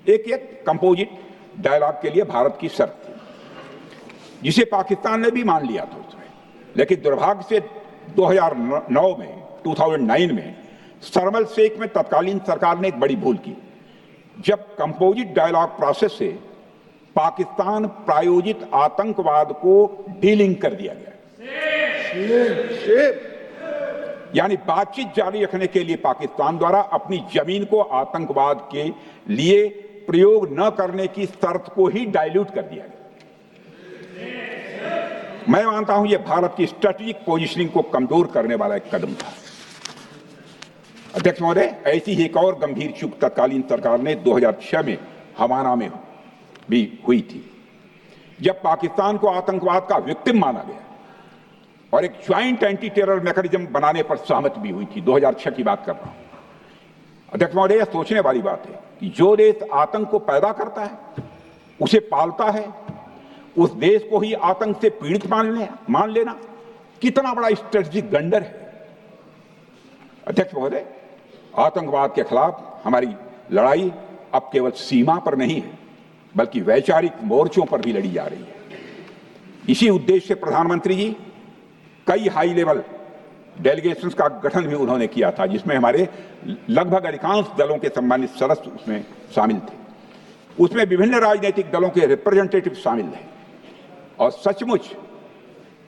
एक कंपोजिट डायलॉग के लिए भारत की शर्त थी, जिसे पाकिस्तान ने भी मान लिया था उसमें। लेकिन दुर्भाग्य से 2009 में शर्म एल शेख में तत्कालीन सरकार ने एक बड़ी भूल की, जब कंपोजिट डायलॉग प्रोसेस से पाकिस्तान प्रायोजित आतंकवाद को डीलिंक कर दिया गया। यानी बातचीत जारी रखने के लिए पाकिस्तान द्वारा अपनी जमीन को आतंकवाद के लिए प्रयोग न करने की शर्त को ही डाइल्यूट कर दिया गया। मैं मानता हूं यह भारत की स्ट्रेटेजिक पोजीशनिंग को कमजोर करने वाला एक कदम था। अध्यक्ष महोदय, ऐसी ही एक और गंभीर चूक तत्कालीन सरकार ने 2006 में हवाना में भी हुई थी, जब पाकिस्तान को आतंकवाद का विक्टिम माना गया और एक ज्वाइंट एंटी टेरर मैकेनिज्म बनाने पर सहमति भी हुई थी। 2006 की बात कर रहा हूं। अध्यक्ष महोदय, यह सोचने वाली बात है कि जो देश आतंक को पैदा करता है, उसे पालता है, उस देश को ही आतंक से पीड़ित मान लेना कितना बड़ा स्ट्रेटेजिक ब्लंडर है। अध्यक्ष महोदय, आतंकवाद के खिलाफ हमारी लड़ाई अब केवल सीमा पर नहीं है, बल्कि वैचारिक मोर्चों पर भी लड़ी जा रही है। इसी उद्देश्य से प्रधानमंत्री जी कई हाई लेवल डेलीगेशंस का गठन भी उन्होंने किया था, जिसमें हमारे लगभग अधिकांश दलों के सम्मानित सदस्य उसमें शामिल थे। उसमें विभिन्न राजनीतिक दलों के रिप्रेजेंटेटिव शामिल थे और सचमुच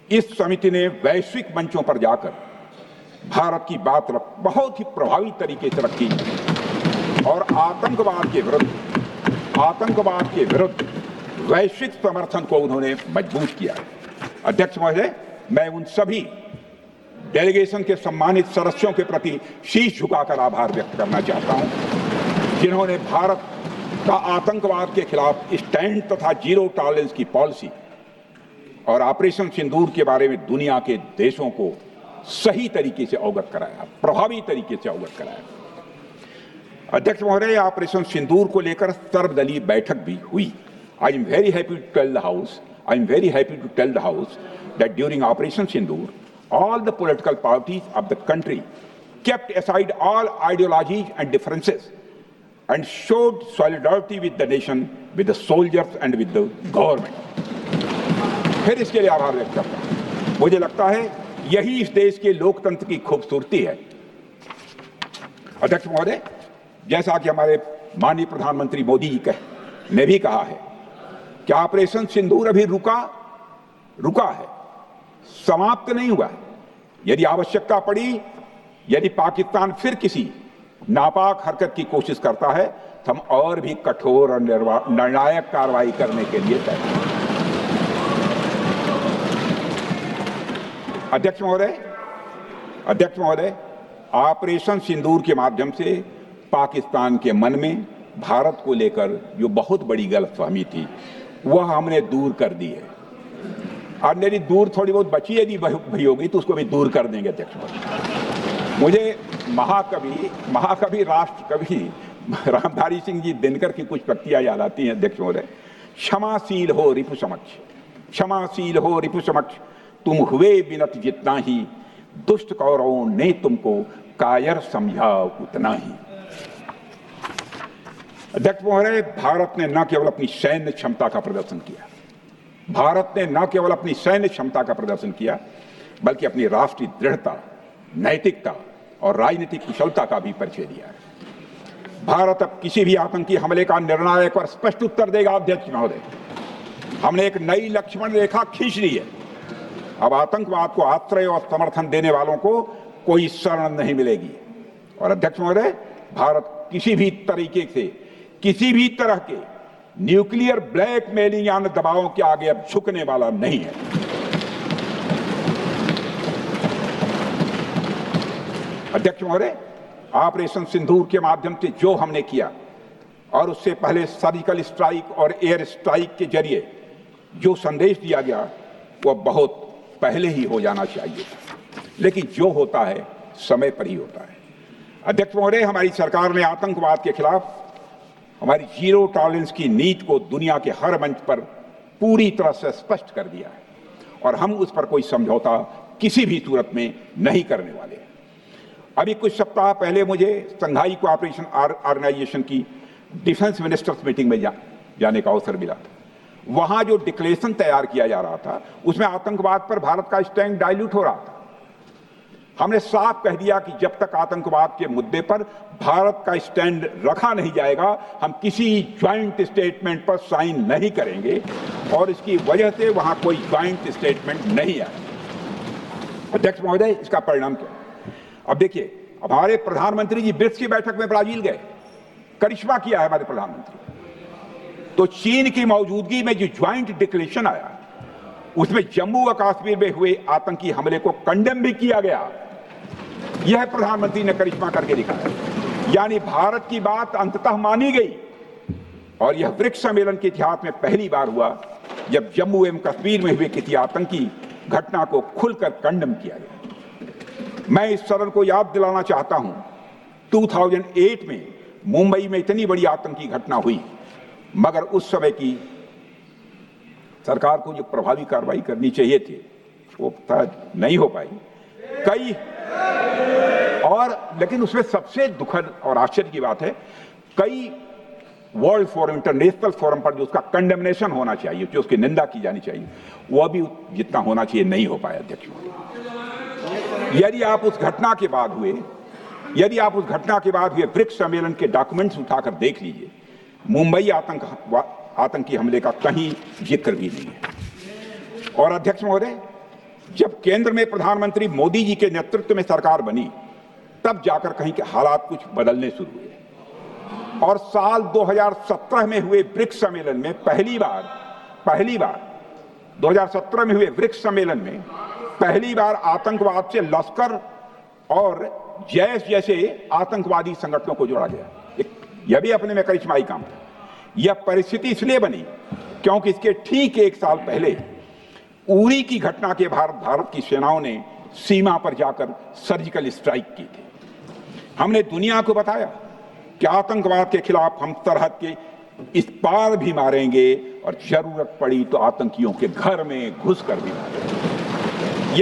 इस समिति ने वैश्विक मंचों पर जाकर भारत की बात बहुत ही प्रभावी तरीके से रखी और आतंकवाद के विरुद्ध वैश्विक समर्थन को उन्होंने मजबूत किया। अध्यक्ष महोदय, मैं उन सभी डेलीगेशन के सम्मानित सदस्यों के प्रति शीश झुकाकर आभार व्यक्त करना चाहता हूं, जिन्होंने भारत का आतंकवाद के खिलाफ स्टैंड तथा जीरो टॉलरेंस की पॉलिसी और ऑपरेशन सिंदूर के बारे में दुनिया के देशों को सही तरीके से अवगत कराया, प्रभावी तरीके से अवगत कराया। अध्यक्ष महोदय, ऑपरेशन सिंदूर को लेकर सर्वदलीय बैठक भी हुई। I am very happy to tell the house that during Operation Sindoor, all the political parties of the country kept aside all ideologies and differences and showed solidarity with the nation, with the soldiers and with the government। फिर इसके लिए आभार व्यक्त करता हूं। मुझे लगता है यही इस देश के लोकतंत्र की खूबसूरती है। अध्यक्ष महोदय, जैसा कि हमारे माननीय प्रधानमंत्री मोदी जी ने भी कहा है कि ऑपरेशन सिंदूर अभी रुका है, समाप्त नहीं हुआ है। यदि आवश्यकता पड़ी यदि पाकिस्तान फिर किसी नापाक हरकत की कोशिश करता है तो हम और भी कठोर और निर्णायक कार्रवाई करने के लिए तैयार हैं। अध्यक्ष महोदय, ऑपरेशन सिंदूर के माध्यम से पाकिस्तान के मन में भारत को लेकर जो बहुत बड़ी गलतफहमी थी वह हमने दूर कर दी है। और मेरी दूर थोड़ी बहुत बची यदि भई होगी तो उसको भी दूर कर देंगे। अध्यक्ष महोदय, मुझे महाकवि राष्ट्र कवि रामधारी सिंह जी दिनकर की कुछ पंक्तियां याद आती हैं। अध्यक्ष महोदय, क्षमाशील हो रिपु समक्ष, क्षमाशील हो रिपु समक्ष, तुम हुए विनत जितना ही, दुष्ट कौरवों ने तुमको कायर समझा उतना ही। अध्यक्ष महोदय, भारत ने न केवल अपनी सैन्य क्षमता का प्रदर्शन किया, बल्कि अपनी राष्ट्रीय दृढ़ता, नैतिकता और राजनीतिक कुशलता का भी परिचय दिया है। भारत अब किसी भी आतंकी हमले का निर्णायक और स्पष्ट उत्तर देगा। अध्यक्ष महोदय, हमने एक नई लक्ष्मण रेखा खींच ली है। अब आतंकवाद को आश्रय और समर्थन देने वालों को कोई शरण नहीं मिलेगी। और अध्यक्ष महोदय, भारत किसी भी तरह के न्यूक्लियर ब्लैकमेलिंग या दबावों के आगे अब झुकने वाला नहीं है। अध्यक्ष महोदय, ऑपरेशन सिंदूर के माध्यम से जो हमने किया और उससे पहले सर्जिकल स्ट्राइक और एयर स्ट्राइक के जरिए जो संदेश दिया गया वह बहुत पहले ही हो जाना चाहिए, लेकिन जो होता है समय पर ही होता है। अध्यक्ष महोदय, हमारी सरकार ने आतंकवाद के खिलाफ हमारी जीरो टॉलरेंस की नीति को दुनिया के हर मंच पर पूरी तरह से स्पष्ट कर दिया है और हम उस पर कोई समझौता किसी भी सूरत में नहीं करने वाले हैं। अभी कुछ सप्ताह पहले मुझे शंघाई कोऑपरेशन ऑर्गेनाइजेशन की डिफेंस मिनिस्टर्स मीटिंग में जाने का अवसर मिला। वहां जो डिक्लेरेशन तैयार किया जा रहा था उसमें आतंकवाद पर भारत का स्टैंड डाइल्यूट हो रहा था। हमने साफ कह दिया कि जब तक आतंकवाद के मुद्दे पर भारत का स्टैंड रखा नहीं जाएगा हम किसी ज्वाइंट स्टेटमेंट पर साइन नहीं करेंगे और इसकी वजह से वहां कोई ज्वाइंट स्टेटमेंट नहीं आया। अध्यक्ष महोदय, इसका परिणाम क्या? अब देखिए, हमारे प्रधानमंत्री जी ब्रिक्स की बैठक में ब्राजील गए, करिश्मा किया है हमारे प्रधानमंत्री। तो चीन की मौजूदगी में जो ज्वाइंट डिक्लेरेशन आया उसमें जम्मू व कश्मीर में हुए आतंकी हमले को कंडेम भी किया गया। यह प्रधानमंत्री ने करिश्मा करके दिखाया, यानी भारत की बात अंततः मानी गई। और यह ब्रिक्स सम्मेलन के इतिहास में पहली बार हुआ जब जम्मू एवं कश्मीर में हुए किसी आतंकी घटना को खुलकर कंडेम किया गया। मैं इस सदन को याद दिलाना चाहता हूं, 2008 में मुंबई में इतनी बड़ी आतंकी घटना हुई, मगर उस समय की सरकार को जो प्रभावी कार्रवाई करनी चाहिए थी वो नहीं हो पाई। लेकिन उसमें सबसे दुखद और आश्चर्य की बात है, कई वर्ल्ड फोरम, इंटरनेशनल फोरम पर जो उसका कंडेमनेशन होना चाहिए, जो उसकी निंदा की जानी चाहिए, वह भी जितना होना चाहिए नहीं हो पाया। अध्यक्ष, यदि आप उस घटना के बाद हुए ब्रिक्स सम्मेलन के डॉक्यूमेंट्स उठाकर देख लीजिए, मुंबई आतंकी हमले का कहीं जिक्र भी नहीं है। और अध्यक्ष महोदय, जब केंद्र में प्रधानमंत्री मोदी जी के नेतृत्व में सरकार बनी तब जाकर कहीं के हालात कुछ बदलने शुरू हुए और साल 2017 में हुए ब्रिक्स सम्मेलन में पहली बार 2017 में हुए ब्रिक्स सम्मेलन में पहली बार आतंकवाद से लश्कर और जैश जैसे आतंकवादी संगठनों को जोड़ा गया। यह भी अपने में करिश्माई काम था। यह परिस्थिति इसलिए बनी क्योंकि इसके ठीक एक साल पहले उरी की घटना के भारत की सेनाओं ने सीमा पर जाकर सर्जिकल स्ट्राइक की थी। हमने दुनिया को बताया कि आतंकवाद के खिलाफ हम सरहद के इस पार भी मारेंगे और जरूरत पड़ी तो आतंकियों के घर में घुसकर भी मारेंगे।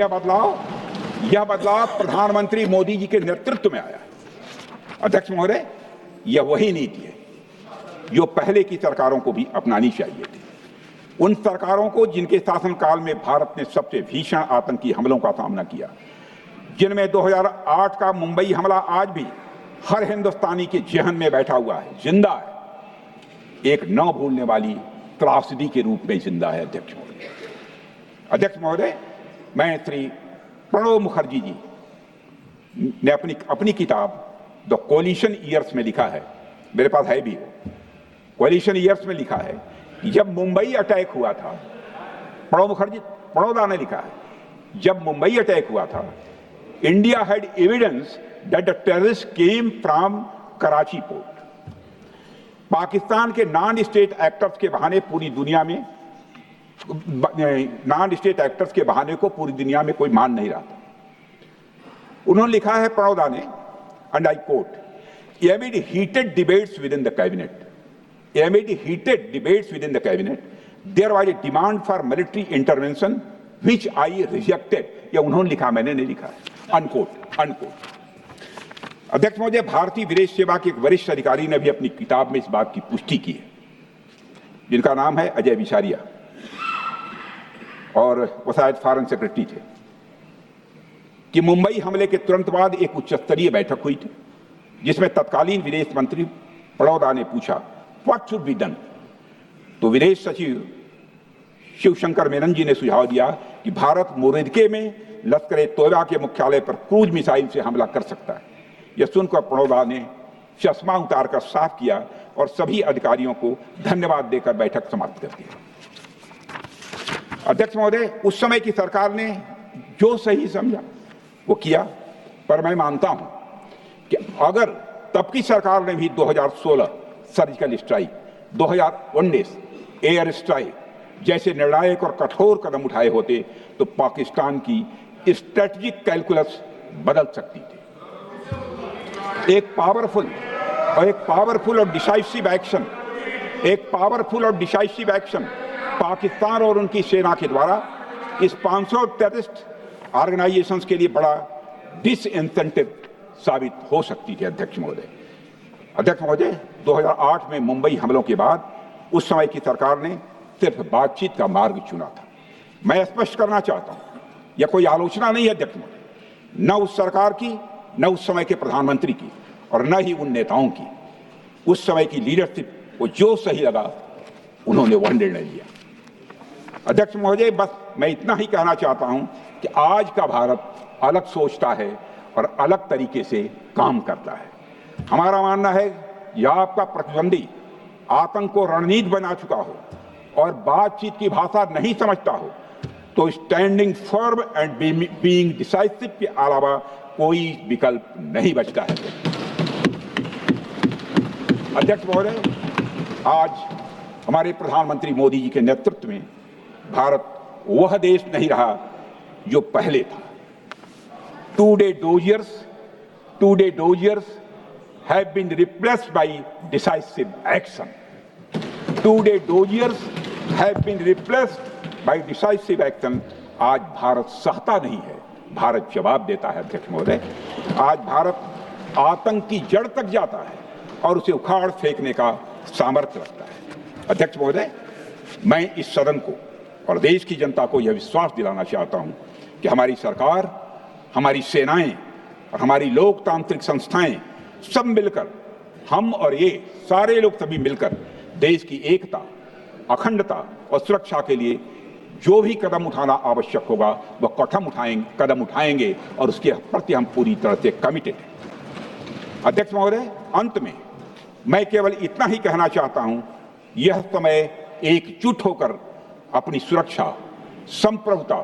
यह बदलाव प्रधानमंत्री मोदी जी के नेतृत्व में आया। अध्यक्ष महोदय, यह वही नीति है जो पहले की सरकारों को भी अपनानी चाहिए थी। उन सरकारों को जिनके शासनकाल में भारत ने सबसे भीषण आतंकी हमलों का सामना किया, जिनमें 2008 का मुंबई हमला आज भी हर हिंदुस्तानी के जेहन में बैठा हुआ है, जिंदा है, एक न भूलने वाली त्रासदी के रूप में जिंदा है। अध्यक्ष महोदय, मैं श्री प्रणब मुखर्जी जी ने अपनी किताब द कोलिशन ईयर्स में लिखा है, मेरे पास है भी, कोलिशन ईयर्स में लिखा है कि जब मुंबई अटैक हुआ था, प्रणोदा ने लिखा है, जब मुंबई अटैक हुआ था, India had evidence that the terrorist came from Karachi port. Pakistan के नॉन स्टेट एक्टर्स के बहाने पूरी दुनिया में, नॉन स्टेट एक्टर्स के बहाने को पूरी दुनिया में कोई मान नहीं रहा था। उन्होंने लिखा है प्रणोदा ने, and I quote, amid heated debates within the cabinet, there was a demand for military intervention which I rejected। यह उन्होंने लिखा, मैंने नहीं लिखा है, अनकोट। अध्यक्ष महोदय, भारतीय विदेश सेवा के एक वरिष्ठ अधिकारी ने भी अपनी किताब में इस बात की पुष्टि की है, जिनका नाम है अजय विसारिया, और वो शायद फॉरेन सेक्रेटरी थे, कि मुंबई हमले के तुरंत बाद एक उच्च स्तरीय बैठक हुई थी जिसमें तत्कालीन विदेश मंत्री प्रणोदा ने पूछा व्हाट शुड बी डन। तो विदेश सचिव शिवशंकर मेनन जी ने सुझाव दिया कि भारत मोरदके में लश्कर ए तोयबा के मुख्यालय पर क्रूज मिसाइल से हमला कर सकता है। यह सुनकर प्रणोदा ने चश्मा उतारकर साफ किया और सभी अधिकारियों को धन्यवाद देकर बैठक समाप्त कर दिया। अध्यक्ष महोदय, उस समय की सरकार ने जो सही समझा वो किया, पर मैं मानता हूं कि अगर तब की सरकार ने भी 2016 सर्जिकल स्ट्राइक, 2019 एयर स्ट्राइक जैसे निर्णायक और कठोर कदम उठाए होते तो पाकिस्तान की स्ट्रेटजिक कैलकुलस बदल सकती थी। एक पावरफुल और डिसाइसिव एक्शन पाकिस्तान और उनकी सेना के द्वारा इस 500 टेररिस्ट ऑर्गेनाइजेशंस के लिए बड़ा डिसइंसेंटिव साबित हो सकती थी। अध्यक्ष महोदय, 2008 में मुंबई हमलों के बाद उस समय की सरकार ने सिर्फ बातचीत का मार्ग चुना था। मैं स्पष्ट करना चाहता हूं, यह कोई आलोचना नहीं है अध्यक्ष महोदय, न उस सरकार की, न उस समय के प्रधानमंत्री की, और न ही उन नेताओं की। उस समय की लीडरशिप को जो सही लगा उन्होंने वह निर्णय लिया। अध्यक्ष महोदय, बस मैं इतना ही कहना चाहता हूं कि आज का भारत अलग सोचता है और अलग तरीके से काम करता है। हमारा मानना है यह आपका प्रतिद्वंदी आतंक को रणनीति बना चुका हो और बातचीत की भाषा नहीं समझता हो तो standing firm and being decisive के अलावा कोई विकल्प नहीं बचता है। अध्यक्ष महोदय, आज हमारे प्रधानमंत्री मोदी जी के नेतृत्व में भारत वह देश नहीं रहा जो पहले था। Two-day doziers have been replaced by decisive action. Two-day doziers have been replaced by decisive action. आज भारत सहता नहीं है, भारत जवाब देता है। अध्यक्ष महोदय, आज भारत आतंक की जड़ तक जाता है और उसे उखाड़ फेंकने का सामर्थ्य रखता है। अध्यक्ष महोदय, मैं इस सदन को और देश की जनता को यह विश्वास दिलाना चाहता हूं कि हमारी सरकार, हमारी सेनाएं और हमारी लोकतांत्रिक संस्थाएं सब मिलकर, हम और ये सारे लोग सभी मिलकर देश की एकता, अखंडता और सुरक्षा के लिए जो भी कदम उठाना आवश्यक होगा वह कदम उठाएंगे और उसके प्रति हम पूरी तरह से कमिटेड हैं। अध्यक्ष महोदय, अंत में मैं केवल इतना ही कहना चाहता हूं, यह समय एकजुट होकर अपनी सुरक्षा, संप्रभुता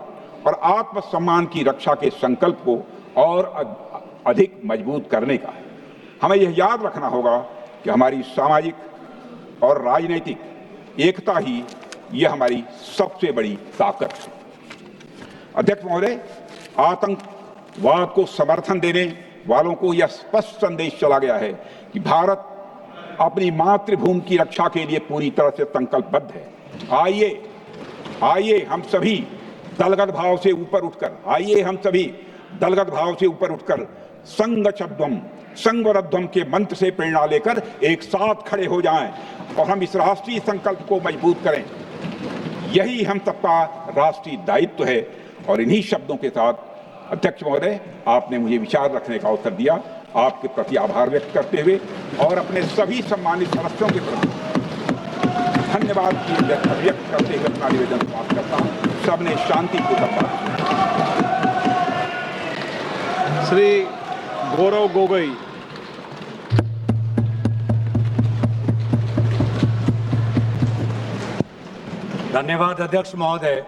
और आत्मसम्मान की रक्षा के संकल्प को और अधिक मजबूत करने का है। हमें यह याद रखना होगा कि हमारी सामाजिक और राजनीतिक एकता ही यह हमारी सबसे बड़ी ताकत है। अध्यक्ष महोदय, आतंकवाद को समर्थन देने वालों को यह स्पष्ट संदेश चला गया है कि भारत अपनी मातृभूमि की रक्षा के लिए पूरी तरह से संकल्पबद्ध है। आइए हम सभी दलगत भाव से ऊपर उठकर संघवरध्वम के मंत्र से प्रेरणा लेकर एक साथ खड़े हो जाएं और हम इस राष्ट्रीय संकल्प को मजबूत करें। यही हम सबका राष्ट्रीय दायित्व है। और इन्हीं शब्दों के साथ अध्यक्ष महोदय, आपने मुझे विचार रखने का अवसर दिया, आपके प्रति आभार व्यक्त करते हुए और अपने सभी सम्मानित सदस्यों के प्रति धन्यवाद की व्यक्त करते हुए अपना निवेदन समाप्त करता हूँ। सबने शांतिपूर्वक श्री गौरव गोगोई। धन्यवाद अध्यक्ष महोदय।